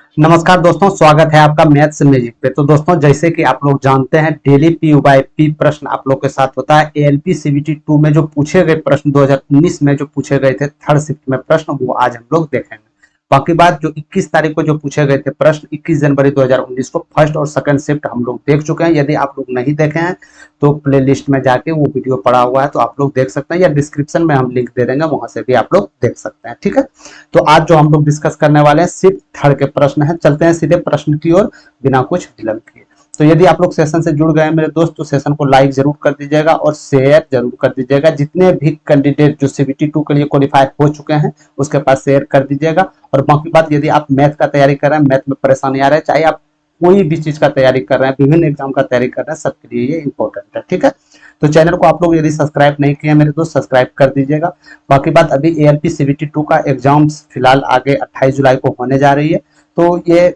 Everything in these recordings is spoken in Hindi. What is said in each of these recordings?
नमस्कार दोस्तों, स्वागत है आपका मैथ्स मैजिक पे। तो दोस्तों, जैसे कि आप लोग जानते हैं, डेली पी बाय पी प्रश्न आप लोग के साथ होता है। एएलपी सीबीटी 2 में जो पूछे गए प्रश्न 2019 में जो पूछे गए थे थर्ड शिफ्ट में प्रश्न, वो आज हम लोग देखेंगे। बाकी बात जो 21 तारीख को जो पूछे गए थे प्रश्न 21 जनवरी 2019 को फर्स्ट और सेकंड शिफ्ट हम लोग देख चुके हैं। यदि आप लोग नहीं देखे हैं तो प्ले लिस्ट में जाके वो वीडियो पड़ा हुआ है, तो आप लोग देख सकते हैं, या डिस्क्रिप्शन में हम लिंक दे देंगे, वहां से भी आप लोग देख सकते हैं। ठीक है, तो आज जो हम लोग डिस्कस करने वाले हैं सिर्फ थर्ड के प्रश्न हैं। चलते हैं सीधे प्रश्न की ओर बिना कुछ विलंब किए। तो यदि आप लोग सेशन से जुड़ गए हैं मेरे दोस्त, तो सेशन को लाइक जरूर कर दीजिएगा और शेयर जरूर कर दीजिएगा। जितने भी कैंडिडेट जो सीबीटी 2 के लिए क्वालिफाई हो चुके हैं उसके पास शेयर कर दीजिएगा। और बाकी बात, यदि आप मैथ का तैयारी कर रहे हैं, मैथ में परेशानी आ रहा है, चाहे आप कोई भी चीज का तैयारी कर रहे हैं, विभिन्न एग्जाम का तैयारी कर रहे हैं, सबके लिए ये इंपॉर्टेंट है। ठीक है, तो चैनल को आप लोग यदि सब्सक्राइब नहीं किए मेरे दोस्त, सब्सक्राइब कर दीजिएगा। बाकी बात, अभी एएलपी सीबीटी 2 का एग्जाम्स फिलहाल आगे 28 जुलाई को होने जा रही है, तो ये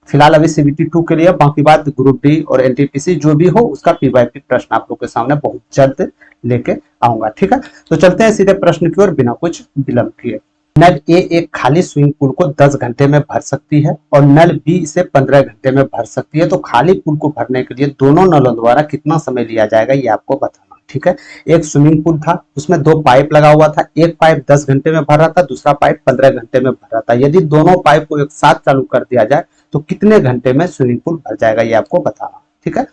फिलहाल अभी सीबीटी 2 के लिए। बाकी बात, ग्रुप डी और एनटीपीसी जो भी हो उसका पी बाय पी प्रश्न आप लोग के सामने बहुत जल्द लेके आऊंगा। ठीक है, तो चलते हैं सीधे प्रश्न की ओर बिना कुछ विलंब किए। नल ए एक खाली स्विमिंग पूल को 10 घंटे में भर सकती है और नल बी इसे 15 घंटे में भर सकती है। तो खाली पूल को भरने के लिए दोनों नलों द्वारा कितना समय लिया जाएगा, ये आपको बताना। ठीक है, एक स्विमिंग पूल था, उसमें दो पाइप लगा हुआ था। एक पाइप 10 घंटे में भर रहा था, दूसरा पाइप 15 घंटे में भर रहा था। यदि दोनों पाइप को एक साथ चालू कर दिया जाए तो कितने घंटे में स्विमिंग पूल भर जाएगा, ये आपको बताना। ठीक है,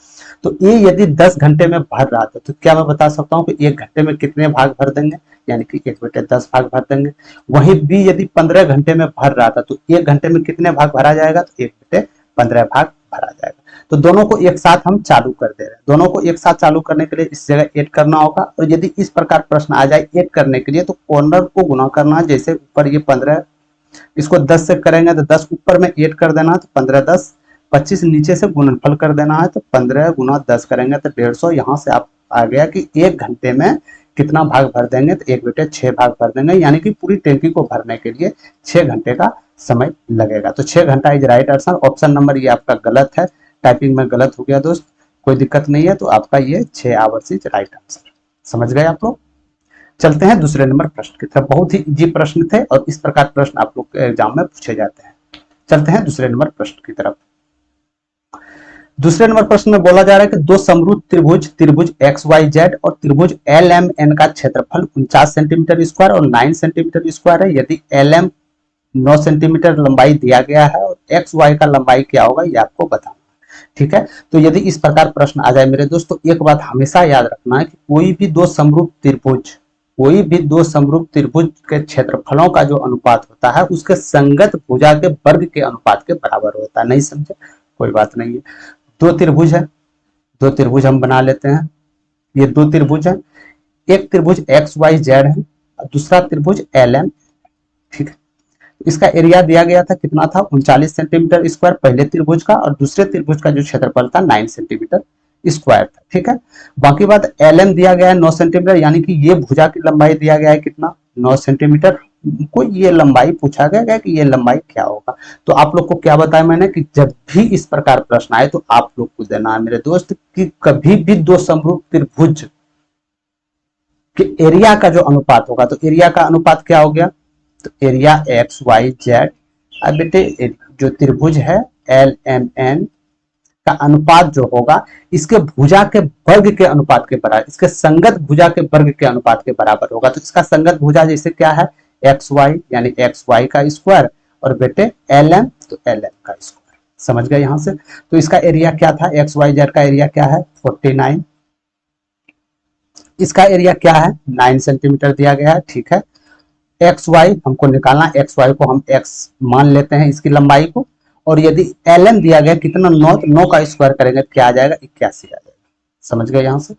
तो ए यदि 10 घंटे में भर रहा था, तो क्या मैं बता सकता हूँ कि 1 घंटे में कितने भाग भर देंगे, यानी कि 1/10 भाग भर देंगे। वहीं बी यदि 15 घंटे में भर रहा था, तो 1 घंटे में कितने भाग भरा जाएगा, तो 1/15 भाग भरा जाएगा। तो दोनों को एक साथ हम चालू कर दे रहे हैं। दोनों को एक साथ चालू करने के लिए इस जगह ऐड करना होगा। और यदि इस प्रकार प्रश्न आ जाए ऐड करने के लिए, तो कॉर्नर को गुना करना है। जैसे ऊपर ये 15, इसको 10 से करेंगे तो 10 ऊपर में ऐड कर देना है, तो 15 10 25 नीचे से गुणनफल कर देना है, तो 15 गुना 10 करेंगे तो 150। यहाँ से आप आ गया कि 1 घंटे में कितना भाग भर देंगे, तो 1/6 भाग भर देंगे, यानी कि पूरी टैंकी को भरने के लिए 6 घंटे का समय लगेगा। तो 6 घंटा is right answer. Option number ये आपका गलत है, टाइपिंग में गलत हो गया दोस्त, कोई दिक्कत नहीं है। तो आपका ये 6 आवर्स इज राइट आंसर। समझ गए आप लोग। चलते हैं दूसरे नंबर प्रश्न की तरफ। बहुत ही इजी प्रश्न थे और इस प्रकार प्रश्न आप लोग के एग्जाम में पूछे जाते हैं। चलते हैं दूसरे नंबर प्रश्न की तरफ। दूसरे नंबर प्रश्न में बोला जा रहा है कि दो समरूप त्रिभुज त्रिभुज एक्स वाई जेड और त्रिभुज एल एम एन का क्षेत्रफल 49 सेंटीमीटर स्क्वायर और 9 सेंटीमीटर स्क्वायर है। यदि एल एम 9 सेंटीमीटर लंबाई दिया गया है और एक्स वाई का लंबाई क्या होगा, ये आपको बताना। ठीक है, तो यदि इस प्रकार प्रश्न आ जाए मेरे दोस्तों, एक बात हमेशा याद रखना है कि कोई भी दो समरूप त्रिभुज के क्षेत्रफलों का जो अनुपात होता है उसके संगत भुजा के वर्ग के अनुपात के बराबर होता है। नहीं समझे, कोई बात नहीं है। दो त्रिभुज है, दो त्रिभुज हम बना लेते हैं। ये दो त्रिभुज है, एक त्रिभुज एक्स वाई जेड है और दूसरा त्रिभुज एल एम। ठीक है, इसका एरिया दिया गया था, कितना था, 39 सेंटीमीटर स्क्वायर पहले त्रिभुज का, और दूसरे त्रिभुज का जो क्षेत्रफल था 9 सेंटीमीटर स्क्वायर था। ठीक है, बाकी बात, एल एम दिया गया है 9 सेंटीमीटर, यानी कि ये भुजा की लंबाई दिया गया है कितना, 9 सेंटीमीटर। को ये लंबाई पूछा गया कि ये लंबाई क्या होगा। तो आप लोग को क्या बताया मैंने कि जब भी इस प्रकार प्रश्न आए तो आप लोग को देना है मेरे दोस्त कि कभी भी दो समरूप त्रिभुज के एरिया का जो अनुपात होगा, तो एरिया का अनुपात क्या हो गया, तो एरिया एक्स वाई जेड। अब बेटे जो त्रिभुज है एल एम एन का अनुपात जो होगा इसके भुजा के वर्ग के अनुपात के बराबर, इसके संगत भुजा के वर्ग के अनुपात के बराबर होगा। तो इसका संगत भुजा जैसे क्या है, एक्स वाई, यानी एक्स वाई का स्क्वायर, और बेटे एल एम, तो एल एम का स्क्वायर। समझ गए यहां से। तो इसका एरिया क्या था, एक्स वाई जेड का एरिया क्या है, 49। इसका एरिया क्या है, 9 सेंटीमीटर दिया गया है। ठीक है, एक्स वाई हमको निकालना, एक्स वाई को हम एक्स मान लेते हैं इसकी लंबाई को, और यदि एल एम दिया गया कितना, 9, तो 9 का स्क्वायर करेंगे क्या आ जाएगा, 81 आ जाएगा। समझ गए यहां से।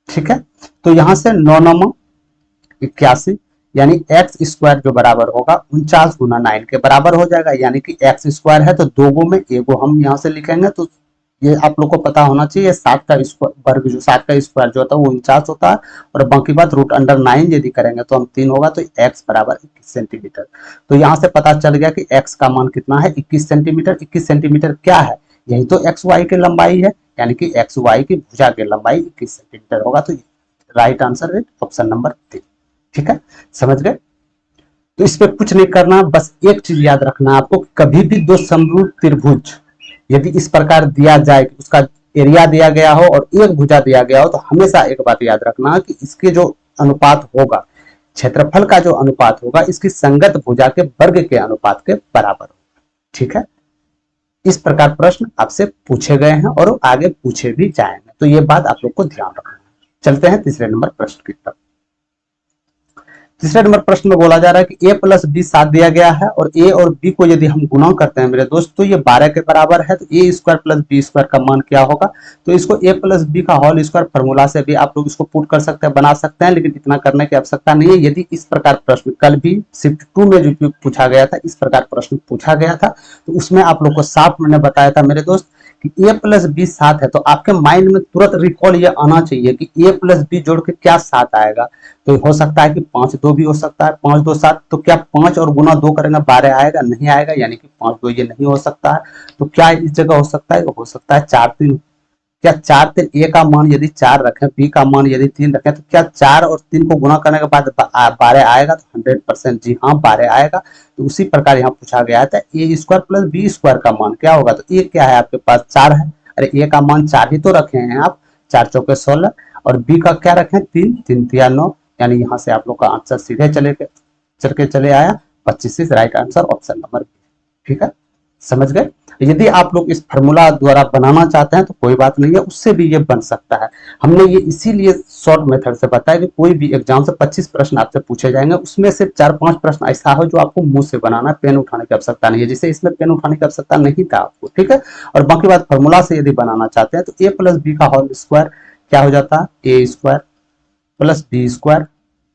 ठीक है, तो यहां से 9 9 81, यानी एक्स स्क्वायर जो बराबर होगा 49 गुना 9 के बराबर हो जाएगा, यानी कि एक्स स्क्वायर है तो दो गो में एगो हम यहां से लिखेंगे। तो ये आप लोग को पता होना चाहिए, 7 का वर्ग जो 7 का स्क्वायर जो होता है वो 49 होता है, और बाकी बात रूट अंडर 9 यदि करेंगे तो हम 3 होगा, तो एक्स बराबर 21 सेंटीमीटर। तो यहाँ से पता चल गया कि एक्स का मान कितना है, 21 सेंटीमीटर। 21 सेंटीमीटर क्या है, यही तो एक्स वाई की लंबाई है, यानी कि एक्स वाई की भुजा की लंबाई 21 सेंटीमीटर होगा। तो राइट आंसर है ऑप्शन नंबर 3। ठीक है, समझ गए। तो इस पे कुछ नहीं करना, बस एक चीज याद रखना आपको, कभी भी दो समरूप त्रिभुज यदि इस प्रकार दिया जाए कि उसका एरिया दिया गया हो और एक भुजा दिया गया हो, तो हमेशा एक बात याद रखना कि इसके जो अनुपात होगा, क्षेत्रफल का जो अनुपात होगा, इसकी संगत भुजा के वर्ग के अनुपात के बराबर होगा। ठीक है, इस प्रकार प्रश्न आपसे पूछे गए हैं और आगे पूछे भी जाएंगे, तो ये बात आप लोग को ध्यान रखना है। चलते हैं तीसरे नंबर प्रश्न की तरफ। तीसरे नंबर प्रश्न में बोला जा रहा है कि a प्लस बी 7 दिया गया है और a और b को यदि हम गुणा करते हैं मेरे दोस्त, तो ये 12 के बराबर है, तो a square plus B square का मान क्या होगा। तो इसको a प्लस बी का होल स्क्वायर फॉर्मूला से भी आप लोग इसको पुट कर सकते हैं, बना सकते हैं, लेकिन इतना करने की आवश्यकता नहीं है। यदि इस प्रकार प्रश्न कल भी शिफ्ट 2 में जो पूछा गया था, इस प्रकार प्रश्न पूछा गया था, तो उसमें आप लोग को साफ मैंने बताया था मेरे दोस्त कि a प्लस बी 7 है, तो आपके माइंड में तुरंत रिकॉल ये आना चाहिए कि a प्लस बी जोड़ के क्या 7 आएगा। तो हो सकता है कि 5 2 भी हो सकता है, 5 2 7, तो क्या 5 और गुना 2 करेंगे 12 आएगा, नहीं आएगा, यानी कि 5 2 ये नहीं हो सकता है। तो क्या इस जगह हो सकता है, हो सकता है 4 3। क्या 4 3 a का मान यदि 4 रखें, b का मान यदि 3 रखें, तो क्या 4 और 3 को गुना करने के बाद 12 आएगा। तो 100% जी हाँ 12 आएगा। तो उसी प्रकार यहाँ पूछा गया था a square plus B square का मान क्या होगा। तो a क्या है आपके पास 4 है, अरे a का मान 4 ही तो रखे हैं आप, 4 चौके 16, और b का क्या रखें 3, 3 तिया 9, यानी यहाँ से आप लोग का आंसर सीधे चले आया 25 is right answer, option number B. ठीक है, समझ गए। यदि आप लोग इस फार्मूला द्वारा बनाना चाहते हैं तो कोई बात नहीं है, उससे भी ये बन सकता है। हमने ये इसीलिए शॉर्ट मेथड से बताया कि कोई भी एग्जाम से 25 प्रश्न आपसे पूछे जाएंगे, उसमें से 4-5 प्रश्न ऐसा हो जो आपको मुंह से बनाना, पेन उठाने की आवश्यकता नहीं है, जिसे इसमें पेन उठाने की आवश्यकता नहीं था आपको। ठीक है, और बाकी बात फार्मूला से यदि बनाना चाहते हैं तो a प्लस बी का होल स्क्वायर क्या हो जाता है, a square plus B square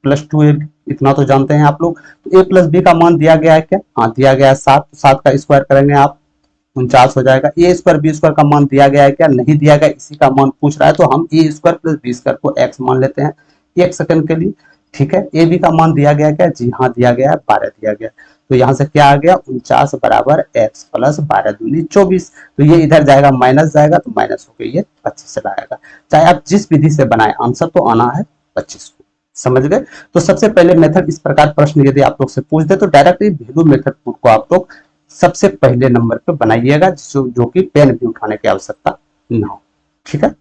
plus 2a, इतना तो जानते हैं आप लोग। तो a प्लस बी का मान दिया गया है क्या, हाँ दिया गया है 7, 7 का स्क्वायर करेंगे आप 49 हो जाएगा। ए स्क्वायर बी स्क्वायर का मान दिया गया है क्या, नहीं दिया गया, इसी का मान पूछ रहा है, तो हम ए स्क्वायर प्लस बी स्क्वायर को x मान लेते हैं 1 सेकंड के लिए। ठीक है, ए बी का मान दिया गया क्या, जी हाँ दिया गया है, 12 दिया गया। तो यहाँ से क्या आ गया 49 बराबर x प्लस 12 दूनी 24। तो ये इधर जाएगा माइनस जाएगा, तो माइनस होकर ये 25 आएगा। चाहे आप जिस विधि से बनाए, आंसर तो आना है 25 को। समझ गए। तो सबसे पहले मेथड इस प्रकार प्रश्न यदि आप लोग से पूछ दे तो डायरेक्टली वैल्यू मेथड को आप लोग सबसे पहले नंबर पे बनाइएगा, जो कि पेन भी उठाने की आवश्यकता ना हो। ठीक है,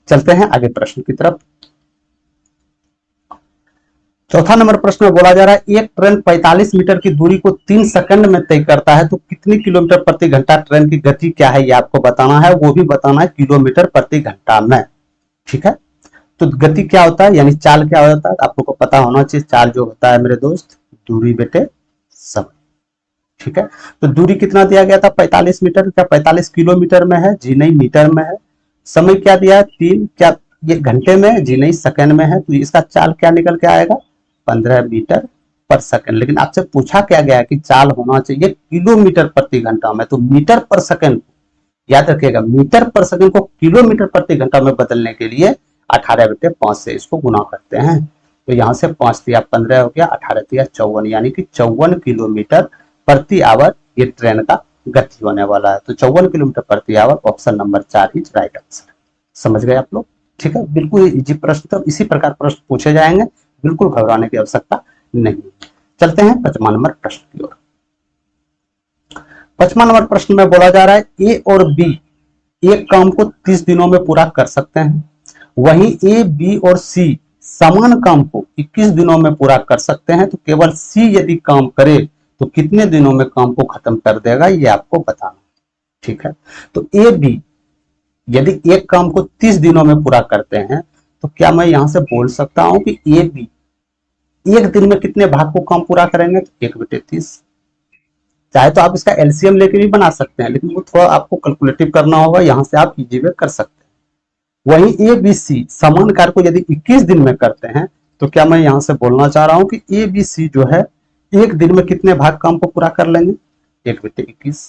चलते हैं आगे प्रश्न की तरफ। चौथा नंबर प्रश्न में बोला जा रहा है एक ट्रेन 45 मीटर की दूरी को 3 सेकंड में तय करता है, तो कितनी किलोमीटर प्रति घंटा ट्रेन की गति क्या है ये आपको बताना है, वो भी बताना है किलोमीटर प्रति घंटा में। ठीक है, तो गति क्या होता है, यानी चाल क्या होता है, आप लोग को पता होना चाहिए। चाल जो होता है मेरे दोस्त, दूरी बेटे समय। ठीक है, तो दूरी कितना दिया गया था 45 मीटर, क्या 45 किलोमीटर में है, जी नहीं मीटर में है। समय क्या दिया है 3, क्या ये घंटे में, जी नहीं सेकंड में है। तो इसका चाल क्या निकल के आएगा 15 मीटर पर सेकंड। लेकिन आपसे पूछा क्या गया कि चाल होना चाहिए किलोमीटर प्रति घंटा में, तो मीटर पर सेकंड याद रखिएगा, मीटर पर सेकंड को किलोमीटर प्रति घंटा में बदलने के लिए 18/5 से इसको गुना करते हैं। तो यहाँ से 5 दिया 15 हो गया, 18 दिया 54, यानी कि 54 किलोमीटर प्रति आवर ये ट्रेन का गति होने वाला है। तो 54 किलोमीटर प्रति hour, option number 4 is right answer. समझ गए आप लोग। ठीक है, बिल्कुल इजी प्रश्न, तो इसी प्रकार प्रश्न पूछे जाएंगे, बिल्कुल घबराने की आवश्यकता नहीं। चलते हैं 5वां नंबर प्रश्न की ओर। 5वां नंबर प्रश्न में बोला जा रहा है ए और बी एक काम को 30 दिनों में पूरा कर सकते हैं, वहीं ए बी और सी समान काम को 21 दिनों में पूरा कर सकते हैं, तो केवल सी यदि काम करे तो कितने दिनों में काम को खत्म कर देगा, ये आपको बताना। ठीक है, तो ए बी यदि एक काम को 30 दिनों में पूरा करते हैं, तो क्या मैं यहां से बोल सकता हूं कि ए बी एक दिन में कितने भाग को काम पूरा करेंगे, तो 1/30। चाहे तो आप इसका एलसीएम लेके भी बना सकते हैं, लेकिन वो थोड़ा आपको कैलकुलेटिव करना होगा, यहां से आप इजी वे कर सकते हैं। वहीं ए बी सी समान कार्य को यदि 21 दिन में करते हैं, तो क्या मैं यहां से बोलना चाह रहा हूं कि ए बी सी जो है एक दिन में कितने भाग काम को पूरा कर लेंगे, 1/21।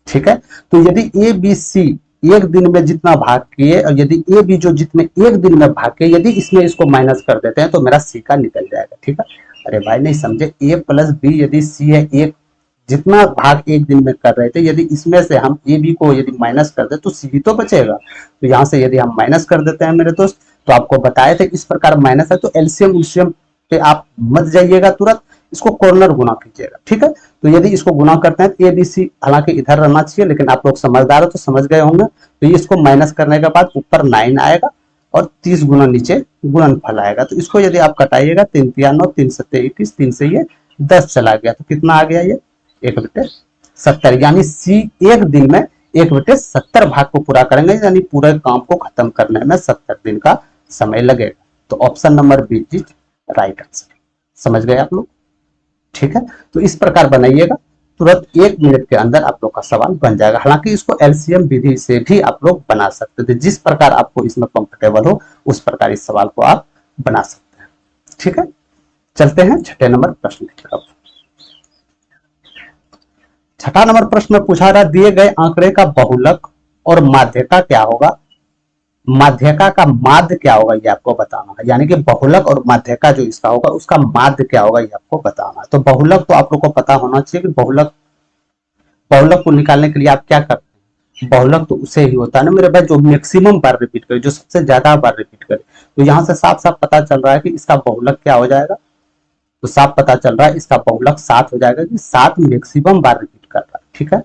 ठीक है, तो यदि ए बी सी एक दिन में जितना भाग किए, और यदि ए बी जो जितने एक दिन में भाग किए, यदि इसमें इसको माइनस कर देते हैं तो मेरा सी का निकल जाएगा। ठीक है, अरे भाई नहीं समझे, ए प्लस बी यदि सी है, एक जितना भाग एक दिन में कर रहे थे, यदि इसमें से हम ए बी को यदि माइनस कर दे तो सी भी तो बचेगा। तो यहाँ से यदि हम माइनस कर देते हैं मेरे दोस्त, तो आपको बताए थे इस प्रकार माइनस है, तो एलसीएम उलसीएम पे आप मत जाइएगा तुरंत, इसको कॉर्नर गुना कीजिएगा, ठीक है। तो यदि इसको गुना करते हैं ए बी सी, हालांकि इधर रहना चाहिए लेकिन आप लोग समझदार हो तो समझ गए होंगे। तो ये इसको माइनस करने के बाद ऊपर 9 आएगा और 30 गुना नीचे गुणनफल आएगा। तो इसको यदि आप कटाइएगा 3 तिया 9, 3 सत्ते 21, 3 से ये 10 चला गया, तो कितना आ गया ये 1/70, यानी सी एक दिन में 1/70 भाग को पूरा करेंगे, यानी पूरे काम को खत्म करने में 70 दिन का समय लगेगा। तो option number B is right answer. समझ गए आप लोग, ठीक है। तो इस प्रकार बनाइएगा, तुरंत 1 मिनट के अंदर आप लोग का सवाल बन जाएगा। हालांकि इसको एलसीएम विधि से भी आप लोग बना सकते थे, जिस प्रकार आपको इसमें कंफर्टेबल हो उस प्रकार इस सवाल को आप बना सकते हैं, ठीक है। चलते हैं छठे नंबर प्रश्न की तरफ। छठा नंबर प्रश्न में पूछा रहा, दिए गए आंकड़े का बहुलक और माध्यका क्या होगा। माध्यका का माध्य क्या होगा ये आपको बताना है, यानी कि बहुलक और माध्यका जो इसका होगा उसका माध्य क्या होगा ये आपको बताना है। तो बहुलक तो आप लोग को पता होना चाहिए कि बहुलक को निकालने के लिए आप क्या करते हैं, बहुलक तो उसे ही होता है ना मेरे भाई जो मैक्सिमम बार रिपीट करे, जो सबसे ज्यादा बार रिपीट करे। तो यहाँ से साफ साफ पता चल रहा है कि इसका बहुलक क्या हो जाएगा, तो साफ पता चल रहा है इसका बहुलक 7 हो जाएगा, कि 7 मैक्सिमम बार रिपीट कर रहा है, ठीक है।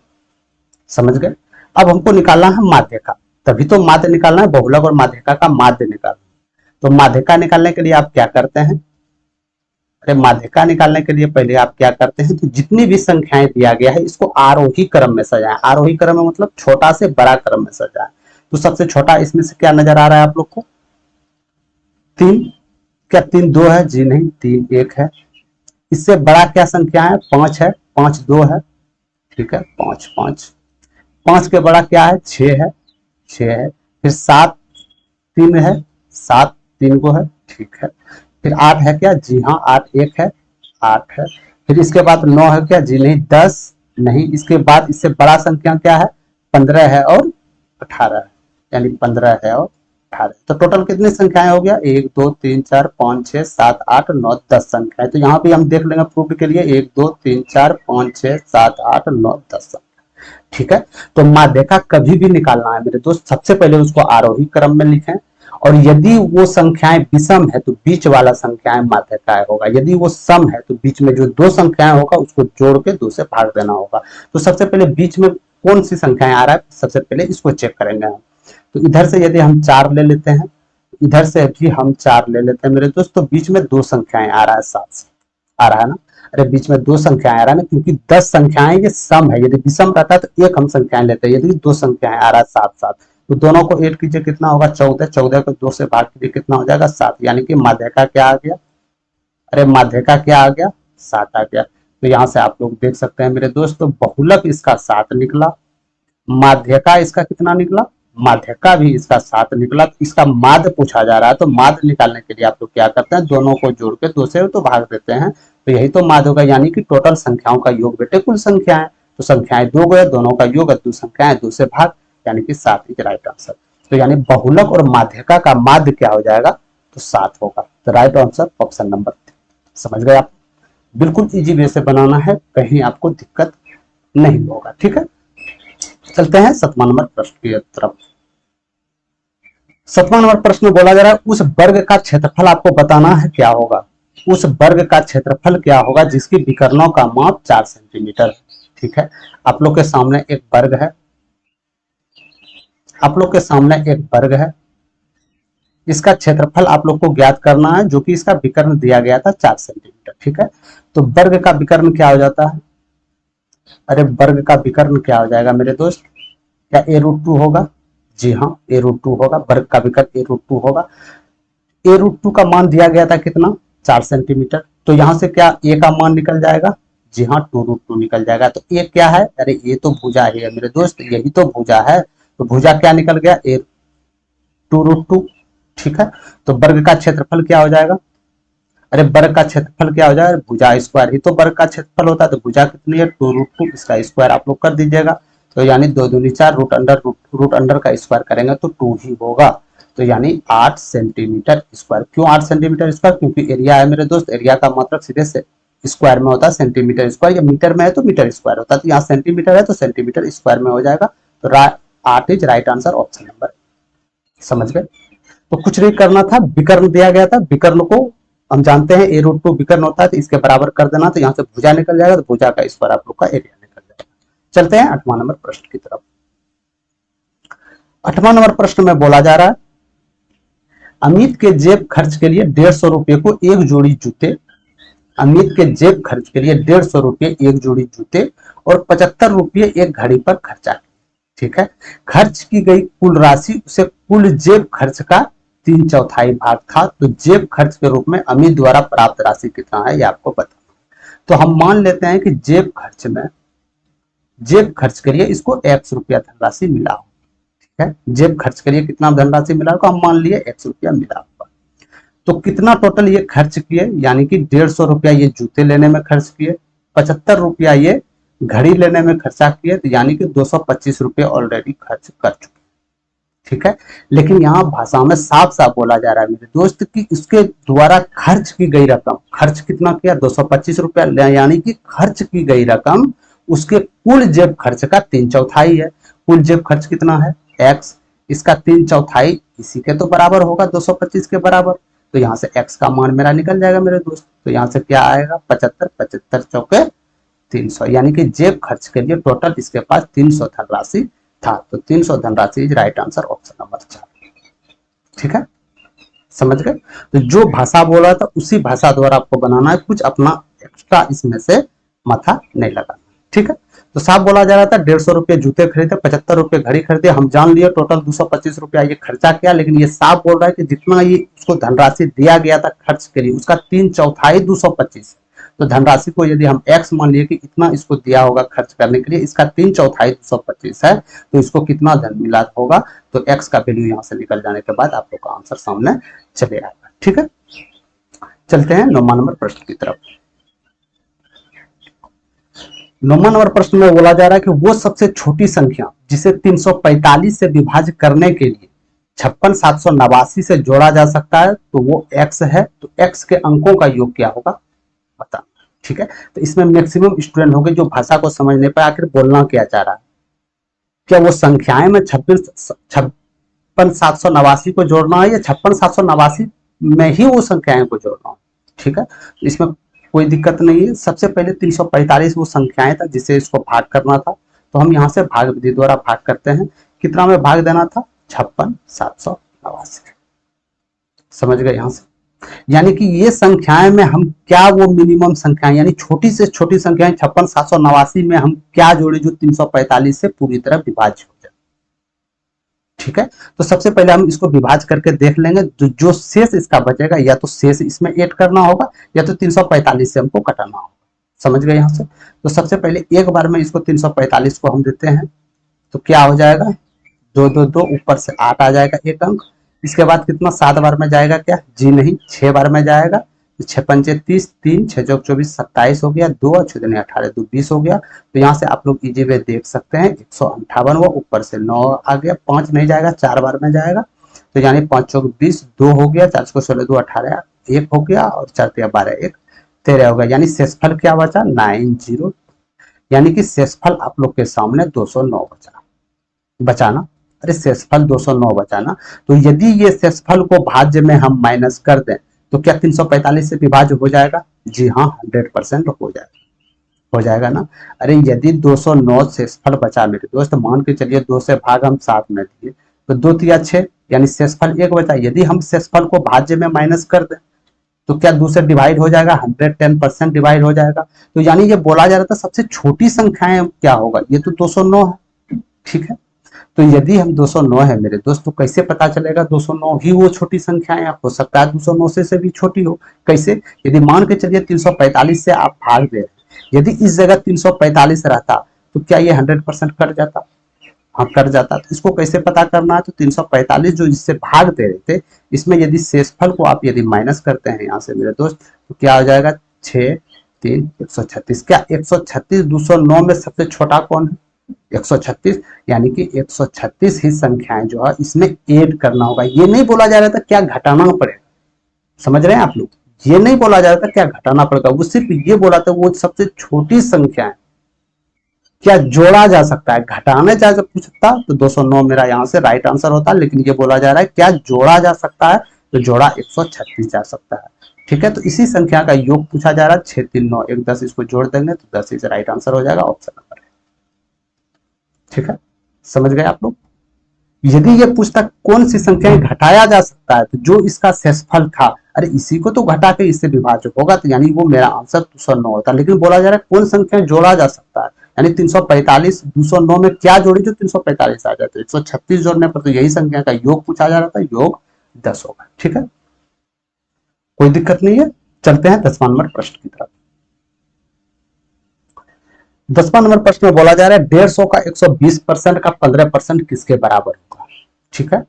समझ गए। अब हमको निकालना है माध्यका, तभी तो माध्य निकालना है, बहुलक और माध्यका का माध्य निकालना है। तो माध्यका निकालने के लिए आप क्या करते हैं, अरे माध्यका निकालने के लिए पहले आप क्या करते हैं, तो जितनी भी संख्याएं दिया गया है इसको आरोही क्रम में सजाएं। आरोही क्रम में मतलब छोटा से बड़ा क्रम में सजाएं। तो सबसे छोटा इसमें से क्या नजर आ रहा है आप लोग को, 3। क्या 3 2 है, जी नहीं, 3 1 है। इससे बड़ा क्या संख्या है, 5 है, 5 2 है, ठीक है, 5 5। 5 के बड़ा क्या है, 6 है, 6 है। फिर 7 3 है, 7 3 को है, ठीक है। फिर 8 है क्या, जी हाँ 8 1 है, 8 है। फिर इसके बाद 9 है क्या, जी नहीं, 10 नहीं। इसके बाद इससे बड़ा संख्या क्या है, 15 है और 18 है, यानी 15 है और 18। तो टोटल कितनी संख्याएं हो गया, 1 2 3 4 5 6 7 8 9 10 संख्याएं। तो यहाँ पे हम देख लेंगे प्रूफ के लिए 1 2 3 4 5 6 7 8 9 10, ठीक है। तो माध्यका कभी भी निकालना है मेरे दोस्त, सबसे पहले उसको आरोही क्रम में लिखें, और यदि वो संख्याएं विषम है तो बीच वाला संख्याएं माध्यका होगा, यदि वो सम है तो बीच में जो 2 संख्याएं होगा उसको जोड़ के 2 से भाग देना होगा। तो सबसे पहले बीच में कौन सी संख्याएं आ रहा है, सबसे पहले इसको चेक करेंगे हम। तो इधर से यदि हम 4 ले लेते हैं, इधर से भी हम 4 ले लेते हैं मेरे दोस्त, तो बीच में 2 संख्याएं आ रहा है, 7 आ रहा है ना। अरे बीच में 2 संख्याएं आ रहा है ना, क्योंकि 10 संख्याएं ये सम है, यदि विषम रहता है तो एक हम संख्याएं लेते हैं, यदि 2 संख्याएं आ रहा है 7 7, तो दोनों को ऐड कीजिए, कितना होगा 14, 14 को 2 से भाग कीजिए, कितना हो जाएगा 7, यानी कि माध्यका क्या आ गया, अरे माध्यका क्या आ गया, 7 आ गया। तो यहाँ से आप लोग देख सकते हैं मेरे दोस्त, तो बहुलक इसका 7 निकला, माध्यका इसका कितना निकला, माध्यका भी इसका 7 निकला। इसका माध्य पूछा जा रहा है, तो माध्य निकालने के लिए आप लोग क्या करते हैं, दोनों को जोड़ के 2 से तो भाग देते हैं, तो यही तो माध्य होगा, यानी कि टोटल संख्याओं का योग बेटे कुल संख्याएं, तो संख्याएं 2 गए, दोनों का योग 2 संख्याएं 2 से भाग, यानी कि 7 इज राइट आंसर। तो यानी बहुलक और माध्यका का माध्य क्या हो जाएगा, तो 7 होगा। तो राइट आंसर ऑप्शन नंबर 3। समझ गए आप, बिल्कुल इजी वे से बनाना है, कहीं आपको दिक्कत नहीं होगा, ठीक है। चलते हैं 7वां नंबर प्रश्न की तरफ। 7वां नंबर प्रश्न बोला जा रहा है, उस वर्ग का क्षेत्रफल आपको बताना है क्या होगा। उस वर्ग का क्षेत्रफल क्या होगा जिसकी विकर्णों का माप 4 सेंटीमीटर है, ठीक है। आप लोग के सामने एक वर्ग है, आप लोग के सामने एक वर्ग है, इसका क्षेत्रफल आप लोग को ज्ञात करना है, जो कि इसका विकर्ण दिया गया था 4 सेंटीमीटर, ठीक है। तो वर्ग का विकर्ण क्या हो जाता है, अरे वर्ग का विकर्ण क्या हो जाएगा मेरे दोस्त, क्या a√2 होगा, जी हाँ a√2 होगा, वर्ग का विकर्ण a√2 होगा। a√2 का मान दिया गया था कितना, 4 सेंटीमीटर, तो यहां से क्या a का मान निकल जाएगा, जी हाँ 2√2 निकल जाएगा। तो a क्या है, अरे ये तो भुजा है मेरे दोस्त, यही तो भुजा है, तो भुजा क्या निकल गया, a 2√2, ठीक है। तो वर्ग का क्षेत्रफल क्या हो जाएगा, अरे वर्ग का क्षेत्रफल क्या हो जाएगा, भुजा स्क्वायर ही तो वर्ग का क्षेत्रफल होता है, तो भुजा कितनी है 2√2, इसका स्क्वायर आप लोग कर दीजिएगा। तो यानी 2 दूनी 4, रूट अंडर का स्क्वायर करेंगे तो 2 ही होगा, तो यानी 8 सेंटीमीटर स्क्वायर। क्यों 8 सेंटीमीटर स्क्वायर, क्योंकि एरिया है मेरे दोस्त, एरिया का मतलब सीधे से स्क्वायर में होता है सेंटीमीटर स्क्वायर, या मीटर में है तो मीटर स्क्वायर होता है, तो यहाँ सेंटीमीटर है तो सेंटीमीटर स्क्वायर में हो जाएगा। तो 8 is right answer option number. समझ गए। तो कुछ नहीं करना था, विकर्ण दिया गया था, विकर्ण को हम जानते हैं a√2 विकर्ण होता है, तो इसके बराबर कर देना, तो यहाँ से भुजा निकल जाएगा, तो भुजा का स्क्वायर आप लोग का एरिया निकल जाएगा। चलते हैं 8वां नंबर प्रश्न की तरफ। 8वां नंबर प्रश्न में बोला जा रहा है, अमित के जेब खर्च के लिए 150 रुपये को एक जोड़ी जूते, अमित के जेब खर्च के लिए 150 रुपये एक जोड़ी जूते और 75 रुपये एक घड़ी पर खर्चा। ठीक है, खर्च की गई कुल राशि उसे कुल जेब खर्च का 3/4 भाग था, तो जेब खर्च के रूप में अमित द्वारा प्राप्त राशि कितना है ये आपको बताना। तो हम मान लेते हैं कि जेब खर्च के लिए इसको x रुपया धनराशि मिला हो। ठीक है, जेब खर्च के लिए कितना धनराशि मिला होगा, हम मान लिए x रुपया मिला होगा। तो कितना टोटल ये खर्च किए, यानी कि 150 रुपया ये जूते लेने में खर्च किए, 75 रुपया ये घड़ी लेने में खर्चा किए, तो यानी कि 225 रुपये ऑलरेडी खर्च कर चुके। ठीक है, लेकिन यहाँ भाषा में साफ साफ बोला जा रहा है मेरे दोस्त कि इसके द्वारा खर्च की गई रकम, खर्च कितना किया 225 रुपया, यानी कि खर्च की गई रकम उसके कुल जेब खर्च का 3/4 है। कुल जेब खर्च कितना है x, इसका 3/4 इसी के तो बराबर होगा 225 के बराबर, तो यहाँ से x का मान मेरा निकल जाएगा मेरे दोस्त। तो यहाँ से क्या आएगा 75, 75 चौके 300, यानी कि जेब खर्च के लिए टोटल इसके पास 300 धनराशि था, तो 300 धनराशि is right answer, option number 4। ठीक है, समझ गए। तो जो भाषा बोला था उसी भाषा द्वारा आपको बनाना है, कुछ अपना एक्स्ट्रा इसमें से माथा नहीं लगाना। ठीक है, तो साफ बोला जा रहा था 150 रुपये जूते खरीदे, 75 रुपये घड़ी खरीदे, हम जान लिए टोटल 225 रुपया ये खर्चा किया, लेकिन ये साफ बोल रहा है कि जितना ये उसको धनराशि दिया गया था खर्च के लिए उसका 3/4 225, तो धनराशि को यदि हम x मान लिए कि इतना इसको दिया होगा खर्च करने के लिए, इसका 3/4 225 है, तो इसको कितना धन मिला होगा, तो x का वैल्यू यहाँ से निकल जाने के बाद आप लोग का आंसर सामने चले आएगा। ठीक है, चलते हैं 9वां नंबर प्रश्न की तरफ। 9वां नंबर प्रश्न में बोला जा रहा है कि वो सबसे छोटी संख्या जिसे 345 से विभाजित करने के लिए 56,789 से जोड़ा जा सकता है, तो वो x है, तो x के अंकों का योग क्या होगा बता। ठीक है, तो इसमें मैक्सिमम स्टूडेंट होंगे जो भाषा को समझ नहीं पाए आखिर बोलना क्या चाह रहा है, क्या वो संख्याएं में 56,789 को जोड़ना है या 56,789 में ही वो संख्याएं को जोड़ना है। ठीक है, इसमें कोई दिक्कत नहीं है। सबसे पहले 345 वो संख्याएं था जिसे इसको भाग करना था, तो हम यहाँ से भाग विधि द्वारा भाग करते हैं। कितना में भाग देना था 56,789, समझ गए यहाँ से। यानी कि ये संख्याएं में हम क्या वो मिनिमम संख्याएं यानी छोटी से छोटी संख्याएं 56,789 में हम क्या जोड़े जो 345 से पूरी तरह विभाज्य हो जाए। ठीक है, तो सबसे पहले हम इसको विभाज्य करके देख लेंगे, तो जो शेष इसका बचेगा या तो शेष इसमें ऐड करना होगा या तो 345 से हमको कटाना होगा। समझ गए यहाँ से। तो सबसे पहले एक बार में इसको 345 को हम देते हैं, तो क्या हो जाएगा 2 2 2 ऊपर से 8 आ जाएगा एक अंक। इसके बाद कितना 7 बार में जाएगा क्या, जी नहीं 6 बार में जाएगा, तो 6 पंचे 30, 3 6 चौक 24 27 हो गया, 2 6 दूनी 18 2 20 हो गया। तो यहाँ से आप लोग इजी वे देख सकते हैं 158 हुआ, ऊपर से 9 आ गया, 5 नहीं जाएगा 4 बार में जाएगा, तो यानी 5 चौक 20 2 हो गया, 4 को 16 2 18 1 हो गया और 4 12 1 13 हो गया। यानी शेषफल क्या बचा 90, यानी कि शेषफल आप लोग के सामने 209 बचाना। अरे शेषफल 209 बचाना, तो यदि ये शेषफल को भाज्य में हम माइनस कर दें तो क्या 345 से विभाज्य हो जाएगा, जी हाँ 100% हो जाएगा ना। अरे यदि 209 शेषफल बचा मेरे दोस्त, मान के चलिए 2 से भाग हम 7 में दिए, तो 2 तिया 6 यानी शेषफल 1 बचा। यदि हम शेषफल को भाज्य में माइनस कर दें तो क्या 2 से डिवाइड हो जाएगा, 110% डिवाइड हो जाएगा। तो यानी ये बोला जा रहा था सबसे छोटी संख्याएं क्या होगा, ये तो 209 है। ठीक है, तो यदि हम 209 है मेरे दोस्त, तो कैसे पता चलेगा 209 ही वो छोटी संख्या है, हो सकता है 209 से भी छोटी हो। कैसे, यदि मान के चलिए 345 से आप भाग दे रहे, यदि इस जगह 345 रहता तो क्या ये 100% कट जाता, हाँ कट जाता। तो इसको कैसे पता करना है, तो 345 जो इससे भाग दे रहे थे, इसमें यदि शेषफल को आप यदि माइनस करते हैं यहाँ से मेरे दोस्त, तो क्या हो जाएगा 6 3 136। क्या 136 209 में सबसे छोटा कौन है, 136, यानी कि 136 ही संख्याएं जो है इसमें ऐड करना होगा। ये नहीं बोला जा रहा था क्या घटाना पड़ेगा, समझ रहे हैं आप लोग, ये नहीं बोला जा रहा था क्या घटाना पड़ेगा, वो सिर्फ ये बोला था वो सबसे छोटी संख्या है क्या जोड़ा जा सकता है, घटाने जा सकता तो 209 मेरा यहाँ से राइट आंसर होता, लेकिन ये बोला जा रहा है क्या जोड़ा जा सकता है, तो जोड़ा 136 जा सकता है। ठीक है, तो इसी संख्या का योग पूछा जा रहा है। 6 3 9 1 10, इसको जोड़ देंगे तो 10 इज राइट आंसर हो जाएगा, ऑप्शन नंबर। ठीक है, समझ गए आप लोग। यदि ये पूछता कौन सी संख्याएं घटाया जा सकता है तो जो इसका शेषफल था, अरे इसी को तो घटा के इससे विभाज्य होगा, तो यानी वो मेरा आंसर 209 होता। लेकिन बोला जा रहा है कौन संख्या जोड़ा जा सकता है, यानी 345 209 में क्या जोड़ी जो 345 आ जाए, तो 136 जोड़ने पर तो यही संख्या का योग पूछा जा रहा था, योग 10 होगा। ठीक है, कोई दिक्कत नहीं है। चलते हैं 10वां नंबर प्रश्न की तरफ। 10वां नंबर प्रश्न में बोला जा रहा है 150 का 120% का 15% किसके बराबर होगा। ठीक है,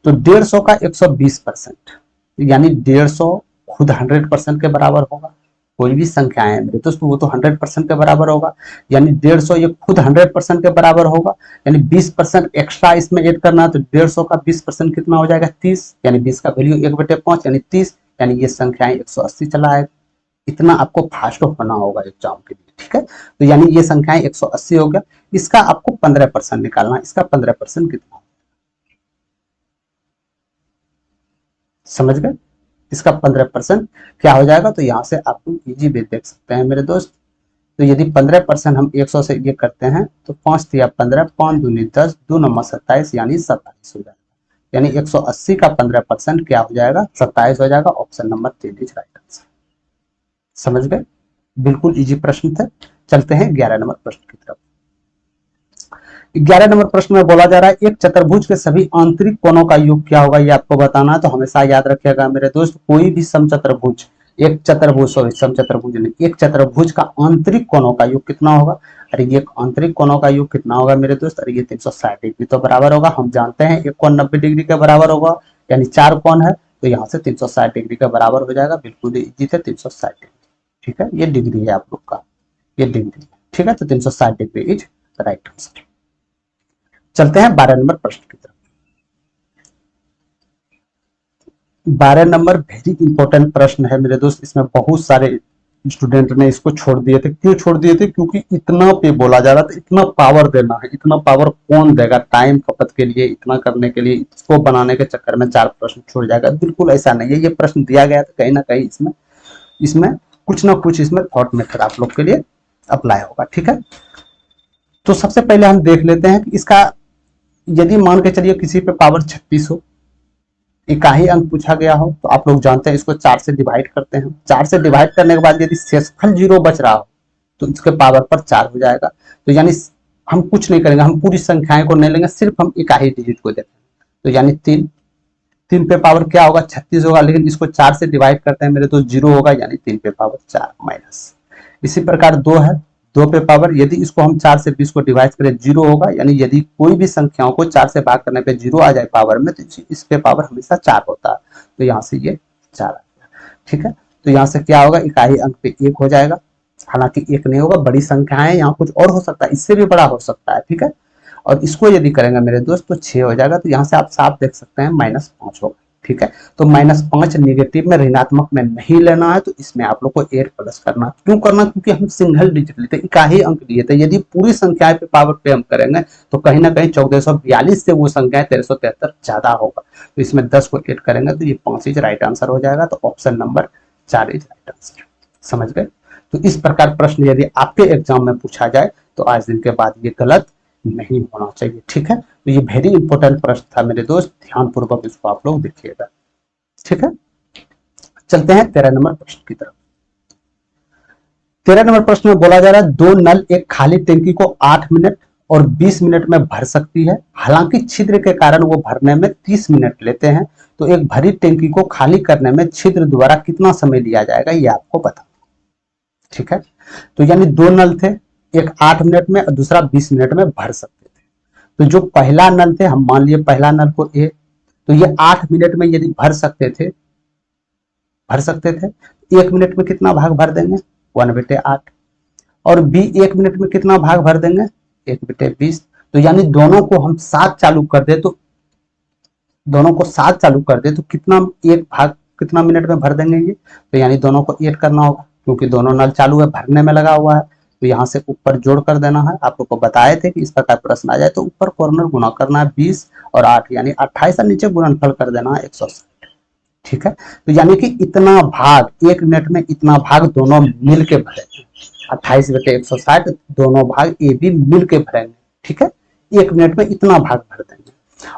तो 150 का 120% यानी 150 खुद 100% के बराबर होगा। कोई भी संख्या है मेरे दोस्तों वो तो 100% के बराबर होगा, यानी 150 ये खुद 100% के बराबर होगा, यानी 20% एक्स्ट्रा इसमें ऐड करना, तो 150 का 20% कितना हो जाएगा 30, यानी 20 का वैल्यू 1/5 यानी 30, यानी ये संख्याएं 180 चला आएगा। इतना आपको फास्ट होना होगा एग्जाम के लिए। ठीक है, तो यानी ये संख्याएं 180 हो गया, इसका आपको 15% निकालना, इसका 15% कितना, समझ गए। इसका 15% क्या हो जाएगा, तो यहाँ से आप लोग इजी वे देख सकते हैं मेरे दोस्त। तो यदि 15% हम 100 से ये करते हैं तो 5 दिया 15, 5 दूनी 10, 2 नंबर 27 यानी 27 हो जाएगा, यानी 180 का 15% क्या हो जाएगा 27 हो जाएगा, option number 3 is right answer. समझ गए, बिल्कुल इजी प्रश्न थे। चलते हैं 11 नंबर प्रश्न की तरफ। 11 नंबर प्रश्न में बोला जा रहा है एक चतुर्भुज के सभी आंतरिक कोणों का योग क्या होगा, ये आपको बताना है। तो हमेशा याद रखिएगा मेरे दोस्त, कोई भी समचतुर्भुज, एक चतुर्भुज सॉरी समचतुर्भुज नहीं, एक चतुर्भुज का आंतरिक कोणों का योग कितना होगा। अरे ये आंतरिक कोणों का योग कितना होगा मेरे दोस्त, अरे ये 360 डिग्री तो बराबर होगा। हम जानते हैं एक कोण 90 डिग्री के बराबर होगा, यानी 4 कोण है, तो यहाँ से 360 डिग्री के बराबर हो जाएगा, बिल्कुल इजी थे 360 डिग्री। ठीक है, ये डिग्री है आप लोग का, ये डिग्री। ठीक है, तो 360 डिग्री इज राइट आंसर। चलते हैं 12 नंबर प्रश्न की तरफ। 12 नंबर वेरी इंपॉर्टेंट प्रश्न है मेरे दोस्त, इसमें बहुत सारे स्टूडेंट ने इसको छोड़ दिए थे। क्यों छोड़ दिए थे, क्योंकि इतना पे बोला जा रहा था, इतना पावर देना है, इतना पावर कौन देगा टाइम खपत के लिए, इतना करने के लिए, इसको बनाने के चक्कर में 4 प्रश्न छोड़ जाएगा। बिल्कुल ऐसा नहीं है, ये प्रश्न दिया गया था कहीं ना कहीं इसमें इसमें कुछ ना कुछ इसमें थॉट मेथड आप लोग के लिए अप्लाई होगा। ठीक है, तो सबसे पहले हम देख लेते हैं कि इसका, यदि मान के चलिए किसी पे पावर 36 हो, इकाई अंक पूछा गया हो, तो आप लोग जानते हैं इसको 4 से डिवाइड करते हैं। 4 से डिवाइड करने के बाद यदि शेषफल 0 बच रहा हो तो इसके पावर पर 4 हो जाएगा। तो यानी हम कुछ नहीं करेंगे, हम पूरी संख्याएं को नहीं लेंगे, सिर्फ हम इकाई डिजिट को देखेंगे। तो यानी 3 3 पे पावर क्या होगा 36 होगा, लेकिन इसको 4 से डिवाइड करते हैं मेरे तो 0 होगा, यानी 3 पे पावर 4 माइनस। इसी प्रकार 2 है, 2 पे पावर, यदि इसको हम 4 से 20 को डिवाइड करें 0 होगा, यानी यदि कोई भी संख्याओं को 4 से भाग करने पे 0 आ जाए पावर में, तो इस पे पावर हमेशा 4 होता है, तो यहाँ से ये 4 आ गया। ठीक है, तो यहाँ से क्या होगा, इकाई अंक पे 1 हो जाएगा, हालांकि 1 नहीं होगा, बड़ी संख्या है, यहाँ कुछ और हो सकता है, इससे भी बड़ा हो सकता है। ठीक है, और इसको यदि करेंगे मेरे दोस्त तो 6 हो जाएगा, तो यहाँ से आप साफ देख सकते हैं -5 होगा। ठीक है, तो -5 नेगेटिव में ऋणात्मक में नहीं लेना है, तो इसमें आप लोग को 8 प्लस करना। क्यों करना, क्योंकि हम सिंगल डिजिट लेते, इकाई अंक लिए थे। यदि पूरी संख्याएं पे पावर पे हम करेंगे तो कहीं ना कहीं 1442 से वो संख्या 1373 ज्यादा होगा, तो इसमें 10 को ऐड करेंगे तो ये 5 इज राइट आंसर हो जाएगा, तो option number 4 is right answer. समझ गए, तो इस प्रकार प्रश्न यदि आपके एग्जाम में पूछा जाए तो आज दिन के बाद ये गलत नहीं होना चाहिए। ठीक है, तो ये वेरी इंपॉर्टेंट प्रश्न था मेरे दोस्त, ध्यान पूर्वक इसको आप लोग देखिएगा। ठीक है, चलते हैं 13 नंबर प्रश्न की तरफ। 13 नंबर प्रश्न में बोला जा रहा है 2 नल एक खाली टैंकी को 8 मिनट और 20 मिनट में भर सकती है, हालांकि छिद्र के कारण वो भरने में 30 मिनट लेते हैं, तो एक भरी टैंकी को खाली करने में छिद्र द्वारा कितना समय लिया जाएगा, ये आपको बता। ठीक है, तो यानी 2 नल थे, एक 8 मिनट में और दूसरा 20 मिनट में भर सकते थे। तो जो पहला नल थे, हम मान लिए पहला नल को ए, तो ये 8 मिनट में यदि भर सकते थे 1 मिनट में कितना भाग भर देंगे 1/8, और बी 1 मिनट में कितना भाग भर देंगे 1/20। तो यानी दोनों को हम साथ चालू कर दे तो कितना एक भाग कितना मिनट में भर देंगे ये, तो यानी दोनों को ऐड करना होगा, क्योंकि दोनों नल चालू है, भरने में लगा हुआ है, तो यहाँ से ऊपर जोड़ कर देना है। आप लोग को बताए थे कि इस प्रकार प्रश्न आ जाए तो ऊपर कॉर्नर गुना करना है 20 और 8 यानी 28 से नीचे गुणनफल कर देना है 160। ठीक है। तो यानी कि इतना भाग 1 मिनट में, इतना भाग दोनों मिल के भरेंगे। 28/160 दोनों भाग ए बी मिल के भरेंगे। ठीक है, 1 मिनट में इतना भाग भर देंगे।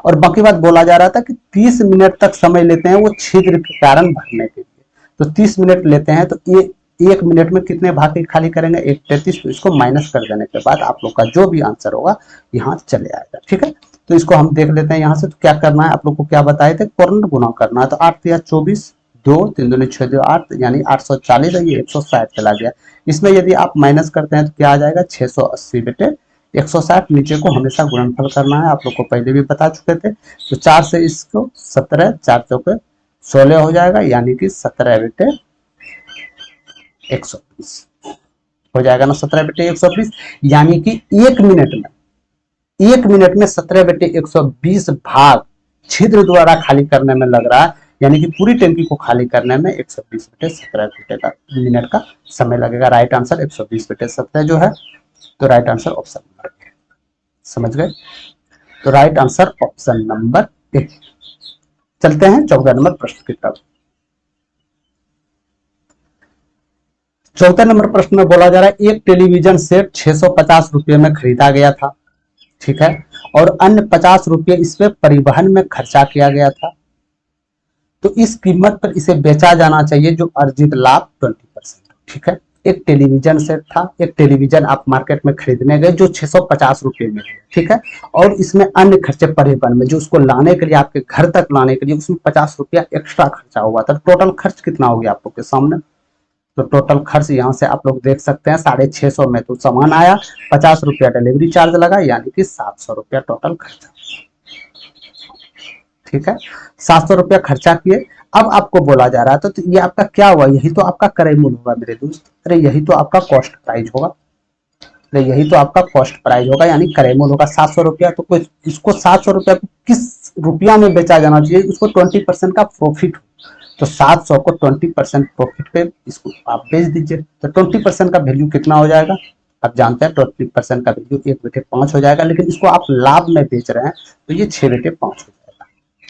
और बाकी बात बोला जा रहा था कि 30 मिनट तक समय लेते हैं वो छिद्र के कारण भरने के लिए। तो 30 मिनट लेते हैं तो ये 1 मिनट में कितने भाग खाली करेंगे? 1/33। तो इसको माइनस कर देने के बाद आप लोग का जो भी आंसर होगा यहाँ चले आएगा। ठीक है, तो इसको हम देख लेते हैं यहाँ से। तो क्या करना है, आप लोग को क्या बताए थे, कॉर्नर गुना करना है। तो 8 या 24, 2 3 दूनी 6 2 8, यानी 840 है, ये 160 चला गया। इसमें यदि आप माइनस करते हैं तो क्या आ जाएगा? 680/160। नीचे को हमेशा गुणनफल करना है, आप लोग को पहले भी बता चुके थे। तो 4 से इसको 17, 4 चौके 16 हो जाएगा, यानी कि 17/120 हो जाएगा ना। 17/120 यानी कि 1 मिनट में 17/120 भाग छिद्र द्वारा खाली करने में लग रहा है। यानी कि पूरी टंकी को खाली करने में 120/17 का मिनट का समय लगेगा। राइट आंसर 120/17 जो है। तो right answer option number A. समझ गए? तो right answer option number A. चलते हैं 14 नंबर प्रश्न की तरफ। 14 नंबर प्रश्न में बोला जा रहा है एक टेलीविजन सेट 650 रुपये में खरीदा गया था। ठीक है, और अन्य 50 रुपये इसमें परिवहन में खर्चा किया गया था। तो इस कीमत पर इसे बेचा जाना चाहिए जो अर्जित लाभ 20%। ठीक है, एक टेलीविजन सेट था, एक टेलीविजन आप मार्केट में खरीदने गए जो 650 रुपये में। ठीक है, और इसमें अन्य खर्चे परिवहन में, जो उसको लाने के लिए, आपके घर तक लाने के लिए, उसमें 50 रुपया एक्स्ट्रा खर्चा हुआ था। टोटल खर्च कितना हो गया आप लोग के सामने? तो टोटल खर्च यहाँ से आप लोग देख सकते हैं 650 में तो सामान आया, 50 रुपया डिलीवरी चार्ज लगा, यानी कि 700 रुपया टोटल खर्चा। ठीक है, 700 रुपया खर्चा किए। अब आपको बोला जा रहा है तो ये आपका क्या हुआ? यही तो आपका क्रय मूल्य होगा मेरे दोस्त। अरे यही तो आपका कॉस्ट प्राइस होगा। अरे यही तो आपका कॉस्ट प्राइस होगा, यानी क्रय मूल्य होगा 700 रुपया। तो कोई इसको 700 रुपया को किस रुपया में बेचा जाना चाहिए? उसको 20% का प्रॉफिट हो। तो 700 को 20% प्रॉफिट पे इसको आप बेच दीजिए। तो 20% का वैल्यू कितना हो जाएगा? आप जानते हैं 20% का वैल्यू 1/5 हो जाएगा, लेकिन इसको आप लाभ में बेच रहे हैं तो ये 6/5 हो जाएगा।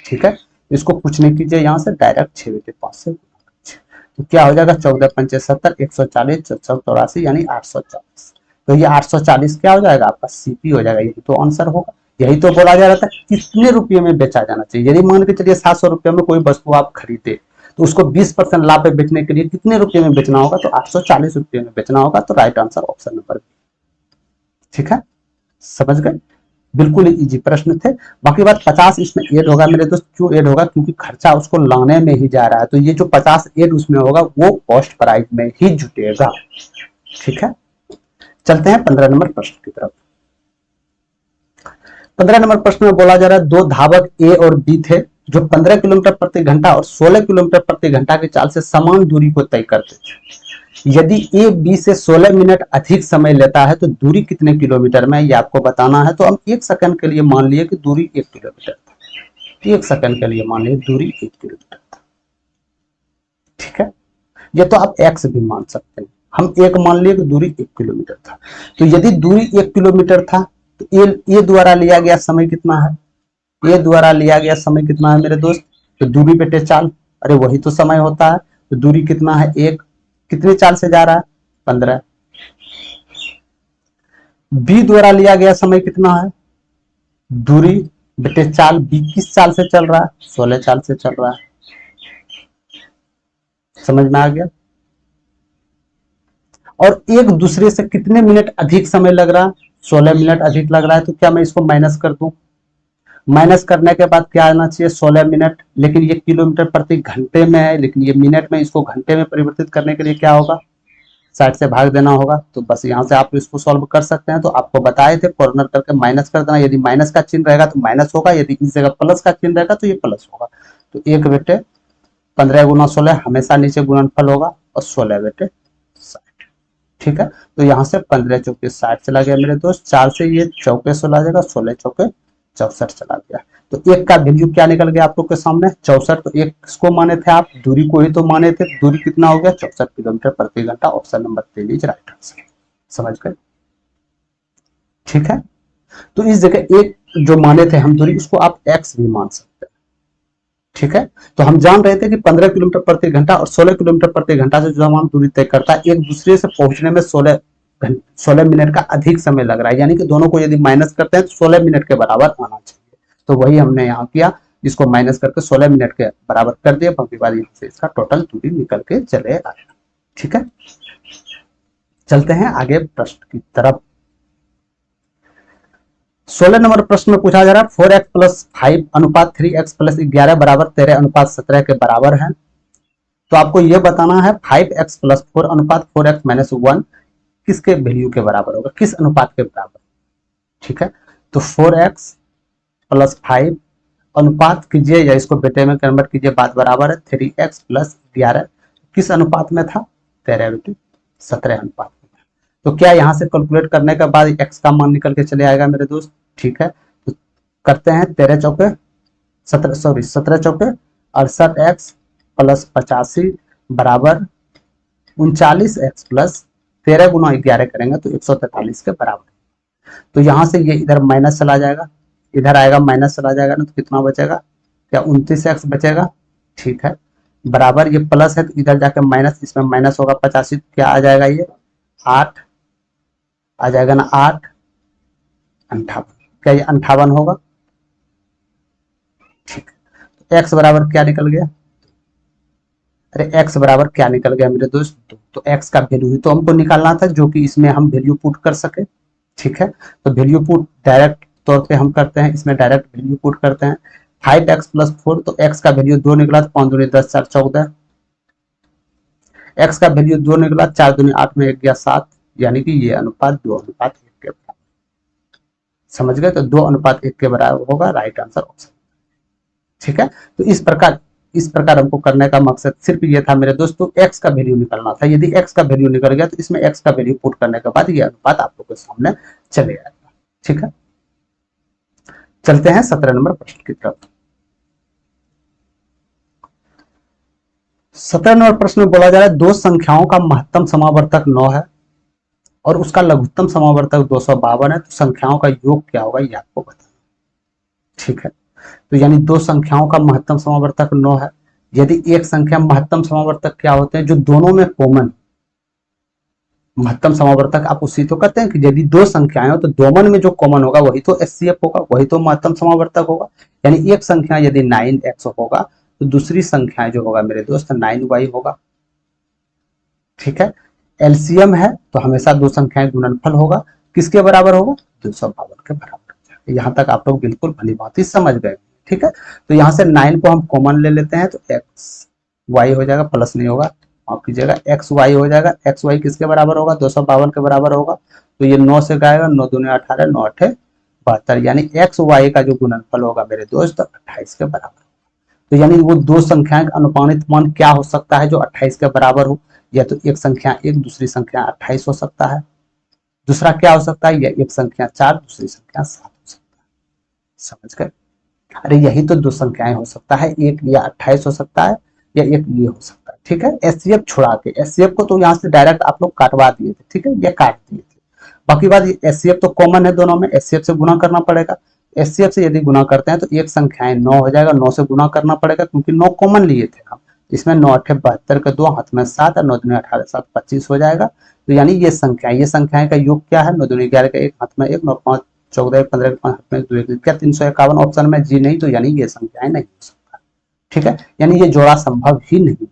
ठीक है, इसको कुछ नहीं कीजिए, यहाँ से डायरेक्ट 6/5 से तो क्या हो जाएगा? 14×5 = 140, 84 यानी 840। तो ये 840 क्या हो जाएगा? आपका सीपी हो जाएगा। यही तो आंसर होगा। यही तो बोला जा रहा था कितने रुपये में बेचा जाना चाहिए। यदि मान के चलिए 700 रुपये में कोई वस्तु आप खरीदे तो उसको 20% लाभ पे बेचने के लिए कितने रुपये में बेचना होगा? तो 840 रुपये में बेचना होगा। तो right answer option number B. ठीक है, समझ गए? बिल्कुल इजी प्रश्न थे। बाकी बात 50 इसमें ऐड होगा मेरे दोस्त। क्यों ऐड होगा? क्योंकि खर्चा उसको लाने में ही जा रहा है, तो ये जो 50 ऐड उसमें होगा वो कॉस्ट प्राइस में ही जुटेगा। ठीक है, चलते हैं 15 नंबर प्रश्न की तरफ। 15 नंबर प्रश्न में बोला जा रहा है दो धावक ए और बी थे जो 15 किलोमीटर प्रति घंटा और 16 किलोमीटर प्रति घंटा की चाल से समान दूरी को तय करते थे। यदि ए बी से 16 मिनट अधिक समय लेता है तो दूरी कितने किलोमीटर में, ये आपको बताना है। तो हम 1 सेकंड के लिए मान लिए कि दूरी 1 किलोमीटर था। 1 सेकंड के लिए मान लिए दूरी 1 किलोमीटर था। ठीक है, ये तो आप एक्स भी मान सकते हैं। हम एक मान लिए कि दूरी 1 किलोमीटर था। तो यदि दूरी 1 किलोमीटर था तो ये द्वारा लिया गया समय कितना है? ये द्वारा लिया गया समय कितना है मेरे दोस्त? तो दूरी बेटे चाल, अरे वही तो समय होता है। तो दूरी कितना है? 1। कितनी चाल से जा रहा है? 15। बी द्वारा लिया गया समय कितना है? दूरी बेटे चाल, बी किस चाल से चल रहा है? 16 चाल से चल रहा है। समझ में आ गया? और एक दूसरे से कितने मिनट अधिक समय लग रहा है? 16 मिनट अधिक लग रहा है। तो क्या मैं इसको माइनस कर दूं? माइनस करने के बाद क्या आना चाहिए? 16 मिनट। लेकिन ये किलोमीटर प्रति घंटे में है, लेकिन ये मिनट में, इसको घंटे में परिवर्तित करने के लिए क्या होगा? 60 से भाग देना होगा। तो बस यहाँ से आप इसको सॉल्व कर सकते हैं। तो आपको बताए थे कॉर्नर करके माइनस कर देना। यदि माइनस का चिन्ह रहेगा तो माइनस होगा, यदि इस जगह प्लस का चिन्ह रहेगा तो ये प्लस होगा। तो 1 बेटे 15 × 16 हमेशा नीचे गुणनफल होगा, और 16 बेटे 60। ठीक है, तो यहाँ से 15 चौके 60 चला गया मेरे दोस्त। 4 से ये चौके 16 आ जाएगा, 16 चौके 64 चला गया। तो एक का वैल्यू क्या निकल गया आप लोग के सामने? 64। तो एक किसको माने थे आप? दूरी को ही तो माने थे। दूरी कितना हो गया? 64 किलोमीटर प्रति घंटा। Option number 3 is right answer. समझ गए? ठीक है, तो इस जगह एक जो माने थे हम दूरी, उसको आप एक्स भी मान सकते हैं। ठीक है। तो हम जान रहे थे कि 15 किलोमीटर प्रति घंटा और 16 किलोमीटर प्रति घंटा से जो हम दूरी तय करता है, एक दूसरे से पहुंचने में 16 मिनट का अधिक समय लग रहा है, यानी कि दोनों को यदि माइनस करते हैं तो 16 मिनट के बराबर आना चाहिए। तो वही हमने यहाँ किया, इसको माइनस करके 16 मिनट के बराबर कर दिया, बाकी बार यहाँ से इसका टोटल दूरी निकल के चले आएगा। ठीक है, चलते हैं आगे प्रश्न की तरफ। 16 नंबर प्रश्न में पूछा जा रहा है 4x प्लस 5 अनुपात 3x प्लस 11 बराबर 13 अनुपात 17 के बराबर है। तो आपको यह बताना है 5x प्लस 4 अनुपात 4x माइनस 1 किसके वैल्यू के बराबर होगा, किस अनुपात के बराबर। ठीक है, तो 4x प्लस 5 अनुपात कीजिए या इसको बेटे में कन्वर्ट कीजिए, बात बराबर है 3x प्लस 11 किस अनुपात में था, 13:17 अनुपात में। तो क्या यहां से कैलकुलेट करने के बाद x का मान निकल के चले आएगा मेरे दोस्त। ठीक है, तो करते हैं 13 चौके 17 चौके 68x प्लस 85 बराबर 39x प्लस 13 गुना 11 करेंगे तो 143 के बराबर। तो यहां से ये इधर माइनस चला जाएगा, इधर आएगा माइनस चला जाएगा ना, तो कितना बचेगा, क्या 29x बचेगा। ठीक है, बराबर ये प्लस है तो इधर जाके माइनस, इसमें माइनस होगा 85, क्या आ जाएगा ये 8 आ जाएगा ना, 8 58, क्या ये 58 होगा। ठीक है, तो x बराबर क्या निकल गया, अरे x बराबर क्या निकल गया मेरे दोस्त, तो x का वैल्यू ही तो हमको निकालना था जो कि इसमें हम वैल्यू पुट कर सके। ठीक है, तो वैल्यू पुट डायरेक्ट तौर पे हम करते हैं, इसमें डायरेक्ट वैल्यू पुट करते हैं। 5x प्लस 4 तो x का वैल्यू 2 निकला, तो 5 दूनी 10 4 14, x का वैल्यू 2 निकला, 4 दूनी 8 में 1 गया 7, यानी कि ये अनुपात 2:1 के बराबर। समझ गए, तो 2:1 के बराबर होगा राइट आंसर ऑप्शन। ठीक है, तो इस प्रकार हमको करने का मकसद सिर्फ ये था मेरे दोस्तों, x का वैल्यू निकलना था। यदि x का वैल्यू निकल गया तो इसमें x का वैल्यू पुट करने के बाद ये अनुपात आप लोग के सामने चले आएगा। ठीक है, चलते हैं 17 नंबर प्रश्न की तरफ। 17 नंबर प्रश्न में बोला जा रहा है दो संख्याओं का महत्तम समावर्तक 9 है और उसका लघुत्तम समावर्तक 252 है, तो संख्याओं का योग क्या होगा ये आपको बताना। ठीक है, तो यानी दो संख्याओं का महत्तम समावर्तक 9 है, यदि एक संख्या महत्तम समावर्तक क्या होते हैं, जो दोनों में कॉमन, महत्तम समावर्तक आप उसी तो कहते हैं कि यदि दो संख्याएं हो तो दोनों में जो कॉमन होगा वही तो एचसीएफ होगा, वही तो महत्तम समावर्तक होगा। यानी एक संख्या यदि 9x होगा तो दूसरी संख्या जो होगा मेरे दोस्त 9y होगा। ठीक है, एलसीएम है तो हमेशा दो संख्याएं गुणनफल होगा, किसके बराबर होगा, 252 के बराबर। यहाँ तक आप लोग बिल्कुल भली बात ही समझ गए। ठीक है, तो यहाँ से 9 को हम कॉमन ले लेते हैं तो एक्स वाई हो जाएगा, प्लस नहीं होगा, माफ कीजिएगा एक्स वाई हो जाएगा। एक्स वाई किसके बराबर होगा, 252 के बराबर होगा। तो ये 9 से गाएगा, 9 दूनी 18, 9 8 72, यानी एक्स वाई का जो गुणनफल होगा मेरे दोस्त 28 के बराबर। तो यानी वो दो संख्याएं का अनुपानित मान क्या हो सकता है जो 28 के बराबर हो, या तो एक संख्या 1 दूसरी संख्या 28 हो सकता है, दूसरा क्या हो सकता है, या एक संख्या 4 दूसरी संख्या 7 हो सकता है। समझ गए, अरे यही तो दो संख्याएं हो सकता है, एक या 28 हो सकता है या एक ये हो सकता है। ठीक है, एचसीएफ छुड़ा के, एचसीएफ को तो यहाँ से डायरेक्ट आप लोग काटवा दिए थे। ठीक है, ये काट दिए थे, बाकी बात एचसीएफ तो कॉमन है दोनों में, एचसीएफ से गुना करना पड़ेगा। एचसीएफ से यदि गुना करते हैं तो एक संख्याएं 9 हो जाएगा, 9 से गुना करना पड़ेगा क्योंकि 9 कॉमन लिए थे हम, इसमें 9 8 72 के 2 हाथ में 7 और 9 दूनी 18 7 25 हो जाएगा। तो यानी ये संख्याएं का योग क्या है, 9 दूनी 11 का 1 हाथ में 1, 9 5 14 15 के 5 हाथ में 2 1, क्या 351 ऑप्शन में जी नहीं, तो यानी ये संख्याएं नहीं हो सकता। ठीक है, यानी ये जोड़ा संभव ही नहीं है,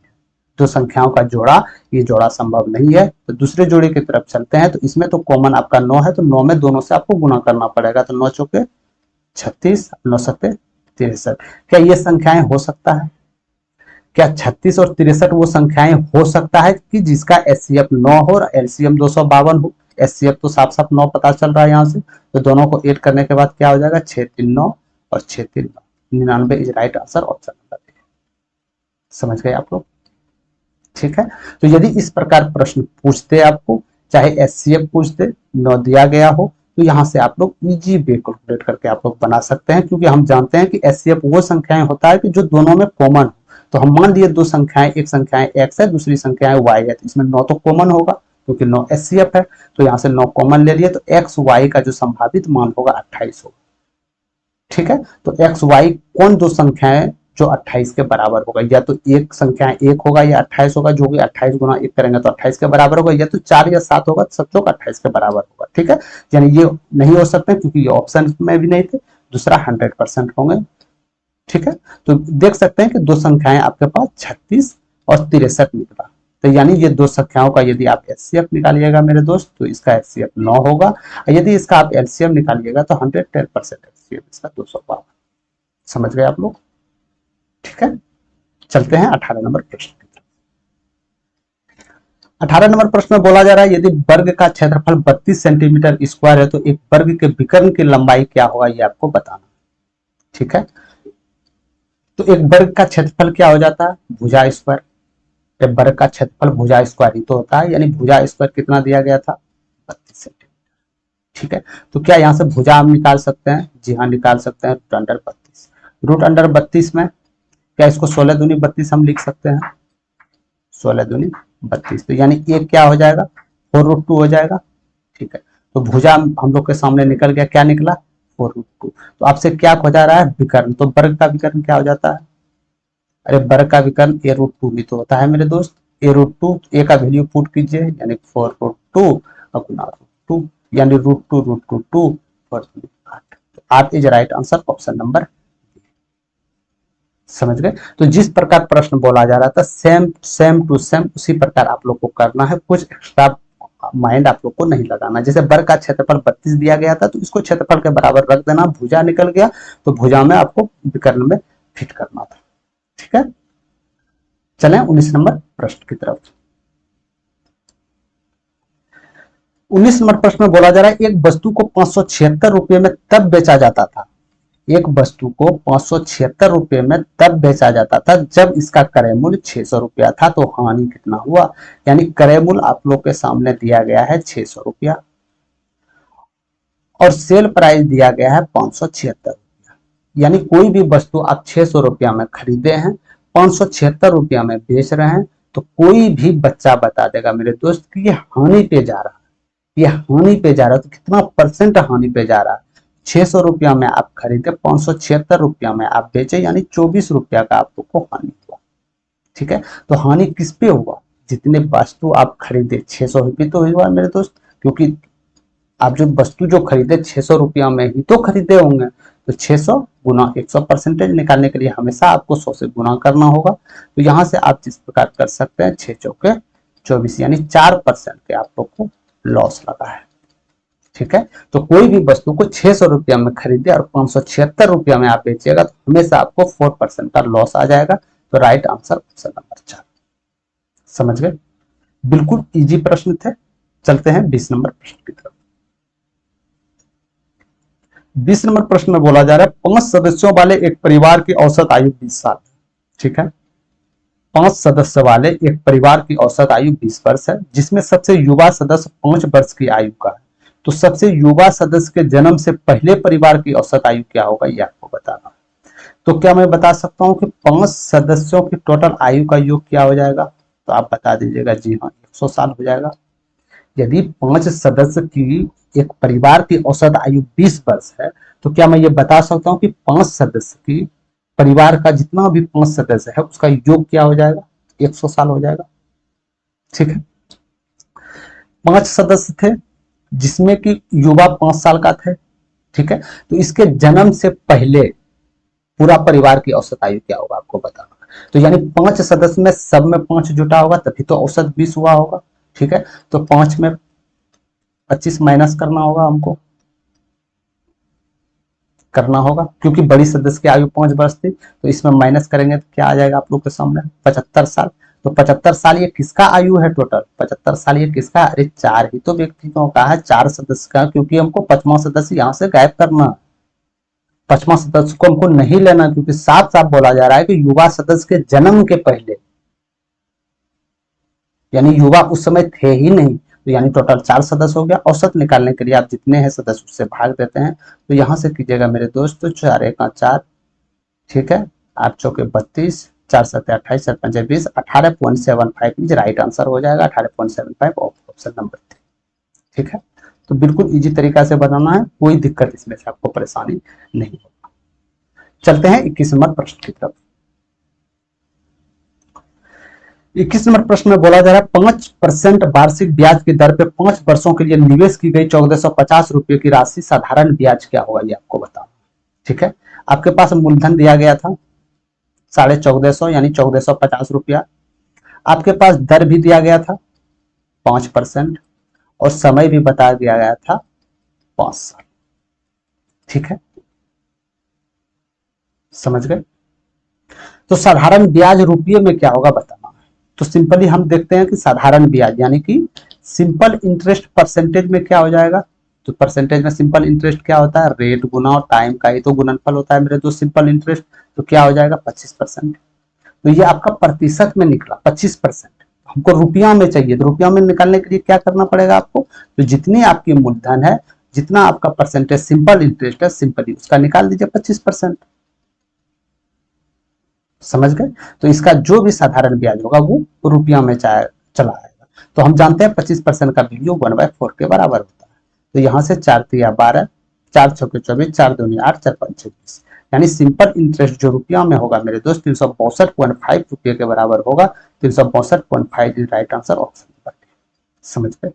दो संख्याओं का जोड़ा, ये जोड़ा संभव नहीं है। तो दूसरे जोड़े की तरफ चलते हैं, तो इसमें तो कॉमन आपका 9 है, तो 9 में दोनों से आपको गुना करना पड़ेगा, तो 9 चौके 36, 9 सत्ते 63। क्या ये संख्याएं हो सकता है, क्या 36 और 63 वो संख्याएं हो सकता है कि जिसका एचसीएफ 9 हो और एलसीएम 252 हो। एचसीएफ तो साफ साफ 9 पता चल रहा है यहाँ से, तो दोनों को ऐड करने के बाद क्या हो जाएगा, 6 3 9 और 6 3 9, 99 is right answer option number A. समझ गए आप लोग। ठीक है, तो यदि इस प्रकार प्रश्न पूछते आपको, चाहे एचसीएफ पूछते 9 दिया गया हो, तो यहाँ से आप लोग इजी वे कैलकुलेट करके आप लोग बना सकते हैं, क्योंकि हम जानते हैं कि एचसीएफ वो संख्याएं होता है कि जो दोनों में कॉमन हो। तो हम मान लिए दो संख्याएं, एक संख्याएं एक्स है दूसरी संख्याएं वाई है, तो इसमें 9 तो कॉमन होगा क्योंकि 9 एचसीएफ है, तो यहाँ से 9 कॉमन ले लिए, तो एक्स वाई का जो संभावित मान होगा 28 होगा। ठीक है, तो एक्स वाई कौन दो संख्याएं जो 28 के बराबर होगा। या तो एक संख्या 1 होगा या 28 होगा, जो कि 28 गुना 1 करेंगे तो 28 के बराबर होगा, या तो 4 या 7 होगा, सब चौक 28 के बराबर होगा। ठीक है, यानी ये नहीं हो सकते क्योंकि ये ऑप्शन में भी नहीं थे। दूसरा 100% होंगे। ठीक है, तो देख सकते हैं कि दो संख्याएं आपके पास 36 और 63 निकला। तो यानी ये दो संख्याओं का यदि आप एचसीएफ निकालिएगा मेरे दोस्त, तो इसका एचसीएफ 9 होगा। यदि इसका आप एलसीएम निकालिएगा तो 110% एचसीएफ इसका 212। समझ गए आप लोग? ठीक है, चलते हैं 18 नंबर प्रश्न की तरफ। 18 नंबर प्रश्न में बोला जा रहा है यदि वर्ग का क्षेत्रफल 32 सेंटीमीटर स्क्वायर है तो एक वर्ग के विकर्ण की लंबाई क्या होगा, ये आपको बताना। ठीक है, तो एक वर्ग का क्षेत्रफल क्या हो जाता है, भुजा स्क्वायर। एक वर्ग का क्षेत्रफल भुजा स्क्वायर ही तो होता है, यानी भुजा स्क्वायर कितना दिया गया था, 32 सेंटीमीटर। ठीक है, तो क्या यहाँ से भुजा हम निकाल सकते हैं? जी हाँ, निकाल सकते हैं। रूट अंडर 32 में क्या इसको 16 दूनी 32 हम लिख सकते हैं? 16 दूनी 32, तो यानी ये क्या हो जाएगा, 4√2 हो जाएगा। ठीक है, तो भुजा हम लोग के सामने निकल गया, क्या निकला, 4√2। तो आपसे क्या खोजा रहा है, विकर्ण। तो वर्ग का विकर्ण क्या हो जाता है, अरे वर्ग का विकर्ण a√2 भी तो होता है मेरे दोस्त। a√2, ए का वैल्यू पुट कीजिए, यानी 4√2 और गुना √2, यानी √2 4 8। तो 8 is right answer, option number. समझ गए? तो जिस प्रकार प्रश्न बोला जा रहा था सेम टू सेम उसी प्रकार आप लोग को करना है, कुछ एक्स्ट्रा माइंड आप लोग को नहीं लगाना। जैसे वर्ग का क्षेत्रफल 32 दिया गया था तो इसको क्षेत्रफल के बराबर रख देना, भुजा निकल गया तो भुजा में आपको विकर्ण में फिट करना था। ठीक है, चलें 19 नंबर प्रश्न की तरफ। 19 नंबर प्रश्न में बोला जा रहा है एक वस्तु को 576 रुपए में तब बेचा जाता था, एक वस्तु को 576 रुपए में तब बेचा जाता था जब इसका क्रय मूल्य 600 रुपया था। तो हानि कितना हुआ, यानी क्रय मूल्य आप लोग के सामने दिया गया है 600 रुपया और सेल प्राइस दिया गया है 576 रुपया। यानी कोई भी वस्तु आप 600 रुपया में खरीदे हैं, 576 रुपया में बेच रहे हैं, तो कोई भी बच्चा बता देगा मेरे दोस्त कि ये हानि पे जा रहा है, ये हानि पे जा रहा है। तो कितना परसेंट हानि पे जा रहा है, 600 रुपया में आप खरीदे, 576 रुपया में आप बेचे, यानी 24 रुपया का आप लोग को हानि हुआ। ठीक है, तो हानि किस पे हुआ, जितने वस्तु आप खरीदे 600 रुपये तो हुआ मेरे दोस्त, क्योंकि आप जो वस्तु जो खरीदे 600 रुपया में ही तो खरीदे होंगे। तो 600 गुना 100 परसेंटेज निकालने के लिए हमेशा आपको 100 से गुना करना होगा। तो यहां से आप जिस प्रकार कर सकते हैं 6 चौके 24, यानी 4% के आप लोग को लॉस लगा है। ठीक है, तो कोई भी वस्तु को 600 रुपया में खरीदे और 576 रुपया में आप बेचिएगा तो हमेशा आपको 4% का लॉस आ जाएगा। तो राइट आंसर ऑप्शन नंबर 4। समझ गए? बिल्कुल इजी प्रश्न थे। चलते हैं 20 नंबर प्रश्न की तरफ। 20 नंबर प्रश्न में बोला जा रहा है 5 सदस्यों वाले एक परिवार की औसत आयु 20 साल। ठीक है, 5 सदस्य वाले एक परिवार की औसत आयु 20 वर्ष है, जिसमें सबसे युवा सदस्य 5 वर्ष की आयु का है। तो सबसे युवा सदस्य के जन्म से पहले परिवार की औसत आयु क्या होगा, ये आपको बताना। तो क्या मैं बता सकता हूं कि 5 सदस्यों की टोटल आयु का योग क्या हो जाएगा, तो आप बता दीजिएगा। जी हाँ, 100 साल हो जाएगा। यदि 5 सदस्य की एक परिवार की औसत आयु 20 वर्ष है, तो क्या मैं ये बता सकता हूं कि 5 सदस्य की परिवार का जितना भी 5 सदस्य है उसका योग क्या हो जाएगा, 100 साल हो जाएगा। ठीक है, 5 सदस्य थे जिसमें कि युवा 5 साल का थे। ठीक है, तो इसके जन्म से पहले पूरा परिवार की औसत आयु क्या होगा आपको बताना। तो यानी 5 सदस्य में सब में 5 जुटा होगा तभी तो औसत 20 हुआ होगा। ठीक है, तो 5 में 25 माइनस करना होगा, हमको करना होगा क्योंकि बड़ी सदस्य की आयु 5 वर्ष थी। तो इसमें माइनस करेंगे तो क्या आ जाएगा आप लोग के सामने, 75 साल। तो 75 साल ये किसका आयु है टोटल, 75 साल ये किसका, अरे 4 ही तो व्यक्तियों का है, 4 सदस्य का, क्योंकि हमको 5वां सदस्य यहाँ से गायब करना, 5वां सदस्य को हमको नहीं लेना, क्योंकि साफ साफ बोला जा रहा है कि युवा सदस्य के जन्म के पहले, यानी युवा उस समय थे ही नहीं। तो यानी टोटल 4 सदस्य हो गया। औसत निकालने के लिए आप जितने हैं सदस्य उससे भाग देते हैं। तो यहां से कीजिएगा मेरे दोस्त, 4 1 4, ठीक है, 8 चौके 32, 4 7 28, 7 5 20, 18.75 इज राइट आंसर हो जाएगा, 18.75 ऑप्शन नंबर 3। ठीक है, तो बिल्कुल इजी तरीका से बनाना है, कोई दिक्कत इसमें से आपको परेशानी नहीं होगा। चलते हैं 21 नंबर प्रश्न की तरफ। 21 नंबर प्रश्न में बोला जा रहा है 5% वार्षिक ब्याज की दर पे 5 वर्षों के लिए निवेश की गई 1450 रुपए की राशि साधारण ब्याज क्या होगा, ये आपको बताना। ठीक है, आपके पास मूलधन दिया गया था 1450 यानी 1450 रुपया, आपके पास दर भी दिया गया था 5% और समय भी बता दिया गया था 5 साल। ठीक है, समझ गए। तो साधारण ब्याज रुपये में क्या होगा बताना है। तो सिंपली हम देखते हैं कि साधारण ब्याज यानी कि सिंपल इंटरेस्ट परसेंटेज में क्या हो जाएगा। तो परसेंटेज में सिंपल इंटरेस्ट क्या होता है, रेट गुना और टाइम का ही तो गुणनफल होता है मेरे दोस्त सिंपल इंटरेस्ट। तो क्या हो जाएगा 25%। तो ये आपका प्रतिशत में निकला 25%। हमको रुपया में चाहिए, तो रुपया में निकालने के लिए क्या करना पड़ेगा आपको, तो जितनी आपकी मूलधन है, जितना आपका परसेंटेज सिंपल इंटरेस्ट है, सिंपली उसका निकाल दीजिए 25%। समझ गए। तो इसका जो भी साधारण ब्याज होगा वो रुपया में चला आएगा। तो हम जानते हैं 25% का वैल्यू 1/4 के बराबर होता है। तो यहां से 4 तिया 12, 4 चौके 24, 4 दूनी 8, 4 5 26, यानी सिंपल इंटरेस्ट जो रुपया में होगा मेरे दोस्त 362.5 रुपये के बराबर होगा। 362.5 is right answer, option number D. समझ गए।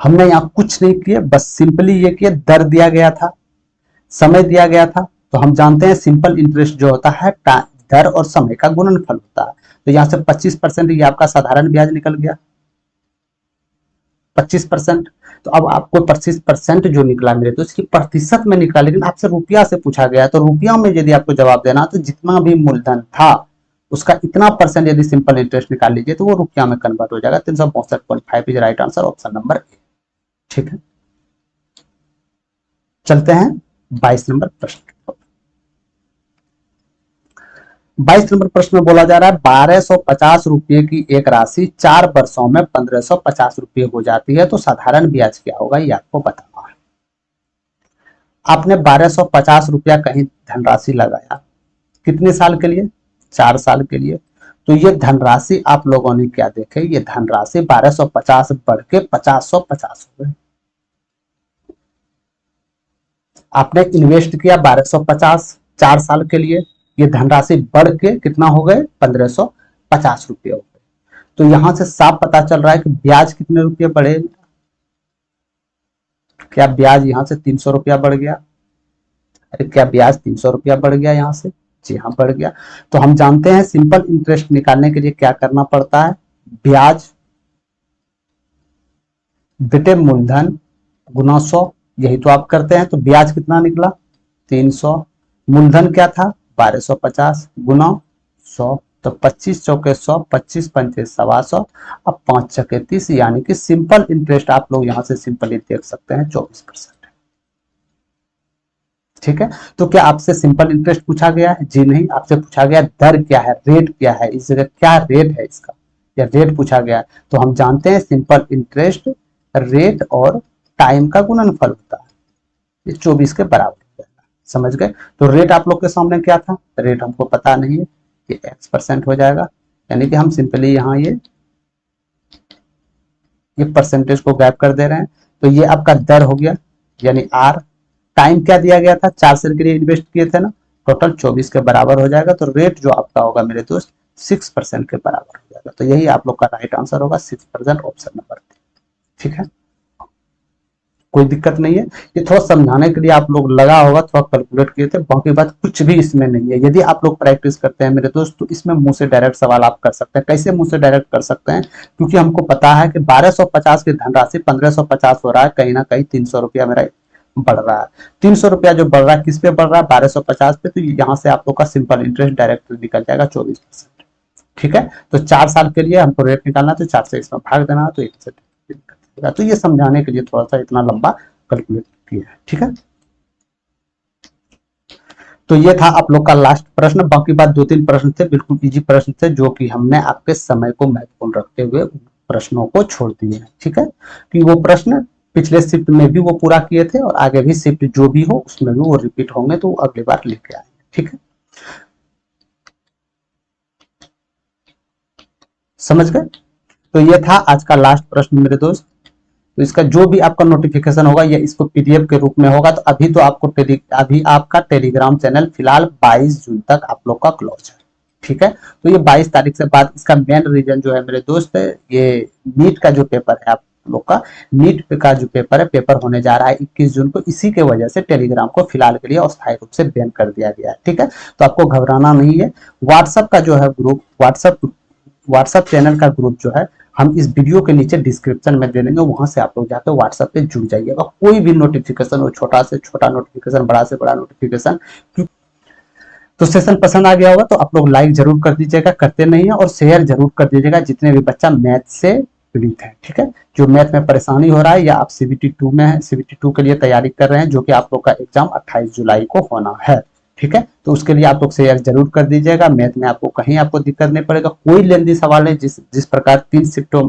हमने यहाँ कुछ नहीं किया, बस सिंपली ये किया, दर दिया गया था, समय दिया गया था। तो हम जानते हैं सिंपल इंटरेस्ट जो होता है दर और समय का गुणनफल होता है। तो यहां से 25% ये आपका साधारण ब्याज निकल गया 25%। तो अब आपको 25% जो निकला मेरे तो इसकी प्रतिशत में निकला, लेकिन आपसे रुपया से पूछा गया तो रुपया में यदि आपको जवाब देना तो जितना भी मूलधन था उसका इतना परसेंट यदि सिंपल इंटरेस्ट निकाल लीजिए तो वो रुपया में कन्वर्ट हो जाएगा। 362.5 is right answer, option number A. ठीक है, चलते हैं 22 नंबर प्रश्न। 22 नंबर प्रश्न में बोला जा रहा है 1250 रुपये की एक राशि 4 वर्षों में 1550 रुपये हो जाती है, तो साधारण ब्याज क्या होगा ये आपको बताना है। आपने 1250 रुपया कहीं धनराशि लगाया, कितने साल के लिए, 4 साल के लिए। तो ये धनराशि आप लोगों ने क्या देखे, ये धनराशि 1250 बढ़ के 5050 हो गए। आपने इन्वेस्ट किया 1250 4 साल के लिए, ये धनराशि बढ़ के कितना हो गए 1550 रुपये हो गए। तो यहां से साफ पता चल रहा है कि ब्याज कितने रुपये बढ़े, क्या ब्याज यहां से 300 रुपया बढ़ गया। अरे क्या ब्याज 300 रुपया बढ़ गया यहां से, जी हाँ बढ़ गया। तो हम जानते हैं सिंपल इंटरेस्ट निकालने के लिए क्या करना पड़ता है, ब्याज बेटे मूलधन गुना 100, यही तो आप करते हैं। तो ब्याज कितना निकला 300, मूलधन क्या था 1250 गुना 100, तो 25 चौके 100, 25 पंचे 125, अब 5 चौके 30, यानी कि सिंपल इंटरेस्ट आप लोग यहां से सिंपली देख सकते हैं 24%। ठीक है, तो क्या आपसे सिंपल इंटरेस्ट पूछा गया है, जी नहीं, आपसे पूछा गया दर क्या है, रेट क्या है, इस जगह क्या रेट है इसका, या रेट पूछा गया है। तो हम जानते हैं सिंपल इंटरेस्ट रेट और टाइम का गुणनफल होता है, ये 24 के बराबर हो जाएगा। समझ गए। तो रेट आप लोग के सामने क्या था, रेट हमको पता नहीं है, ये x% हो जाएगा, यानी कि हम सिंपली यहाँ ये परसेंटेज को गैप कर दे रहे हैं। तो ये आपका दर हो गया यानी r, टाइम क्या दिया गया था 4 साल के लिए इन्वेस्ट किए थे ना, टोटल 24 के बराबर हो जाएगा। तो रेट जो आपका होगा मेरे दोस्त 6% के बराबर हो जाएगा। तो यही आप लोग का राइट आंसर होगा 6%, ऑप्शन नंबर। ठीक है, कोई दिक्कत नहीं है। ये थोड़ा समझाने के लिए आप लोग लगा होगा, थोड़ा कैलकुलेट किए थे, बाकी बात कुछ भी इसमें नहीं है। यदि आप लोग प्रैक्टिस करते हैं मेरे दोस्त तो इसमें मुंह से डायरेक्ट सवाल आप कर सकते हैं। कैसे मुंह से डायरेक्ट कर सकते हैं, क्योंकि हमको पता है कि 1250 की धनराशि 1550 हो रहा है, कहीं ना कहीं 300 रुपया मेरा बढ़ रहा है। 300 रुपया जो बढ़ रहा है किस पे बढ़ रहा है 1250 पे, तो यहाँ से आप लोग का सिंपल इंटरेस्ट डायरेक्ट निकल जाएगा 24%। ठीक है, तो 4 साल के लिए हमको रेट निकालना, तो 4 से इसमें भाग देना, तो 1 से। तो ये समझाने के लिए थोड़ा सा इतना लंबा कैलकुलेट किया है। ठीक है, तो ये था आप लोग का लास्ट प्रश्न। बाकी बात 2-3 प्रश्न थे, बिल्कुल इजी प्रश्न थे, जो कि हमने आपके समय को महत्वपूर्ण रखते हुए प्रश्नों को छोड़ दिए हैं। ठीक है, कि वो प्रश्न पिछले शिफ्ट में भी वो पूरा किए थे और आगे भी शिफ्ट जो भी हो उसमें भी वो रिपीट होंगे, तो अगली बार लेके आएंगे। ठीक है, समझ गए। तो ये था आज का लास्ट प्रश्न मेरे दोस्त। तो इसका जो भी आपका नोटिफिकेशन होगा ये इसको पीडीएफ के रूप में होगा। तो अभी तो आपको अभी आपका टेलीग्राम चैनल फिलहाल 22 जून तक आप लोग का क्लोज है। ठीक है। तो ये 22 तारीख से बाद, इसका मेन रीजन जो है मेरे दोस्त, ये नीट का जो पेपर है आप लोग का, नीट का जो पेपर है, पेपर होने जा रहा है 21 जून को। इसी के वजह से टेलीग्राम को फिलहाल के लिए अस्थायी रूप से बैन कर दिया गया है, ठीक है। तो आपको घबराना नहीं है। व्हाट्सएप का जो है ग्रुप, व्हाट्सएप चैनल का ग्रुप जो है, हम इस वीडियो के नीचे डिस्क्रिप्शन में दे देंगे, वहां से आप लोग जाकर व्हाट्सएप पे जुड़ जाइएगा। कोई भी नोटिफिकेशन हो, छोटा से छोटा नोटिफिकेशन, बड़ा से बड़ा नोटिफिकेशन, तो सेशन पसंद आ गया होगा तो आप लोग लाइक जरूर कर दीजिएगा, करते नहीं है, और शेयर जरूर कर दीजिएगा जितने भी बच्चा मैथ से पीड़ित है, ठीक है। जो मैथ में परेशानी हो रहा है, या आप सीबीटी 2 में है, सीबीटी 2 के लिए तैयारी कर रहे हैं, जो कि आप लोग का एग्जाम 28 जुलाई को होना है, ठीक है। तो उसके लिए आप लोग शेयर जरूर कर दीजिएगा। मैथ में आपको कहीं आपको दिक्कत नहीं पड़ेगा। कोई लेंदी सवाल है, जिस प्रकार 3 शिफ्टों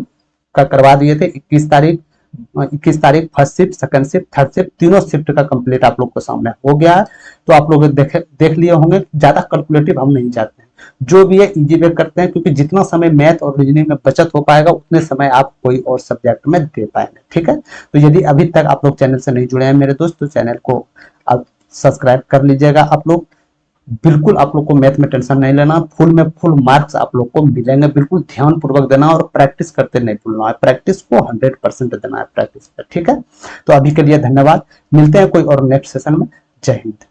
का करवा दिए थे, 21 तारीख first shift, second shift, third shift, तीनों शिफ्ट का कंप्लीट आप लोग को सामने हो गया है। तो आप लोग देख लिए होंगे। ज्यादा कैलकुलेटिव हम नहीं चाहते हैं, जो भी है इजी वे करते हैं, क्योंकि जितना समय मैथ और रीजनिंग में बचत हो पाएगा उतने समय आप कोई और सब्जेक्ट में दे पाएंगे, ठीक है। तो यदि अभी तक आप लोग चैनल से नहीं जुड़े हैं मेरे दोस्त, तो चैनल को आप सब्सक्राइब कर लीजिएगा। आप लोग बिल्कुल, आप लोग को मैथ में टेंशन नहीं लेना, फुल में फुल मार्क्स आप लोग को मिलेंगे। बिल्कुल ध्यान पूर्वक देना, और प्रैक्टिस करते नहीं भूलना है, प्रैक्टिस को 100% देना है प्रैक्टिस पर, ठीक है। तो अभी के लिए धन्यवाद, मिलते हैं कोई और नेक्स्ट सेशन में। जय हिंद।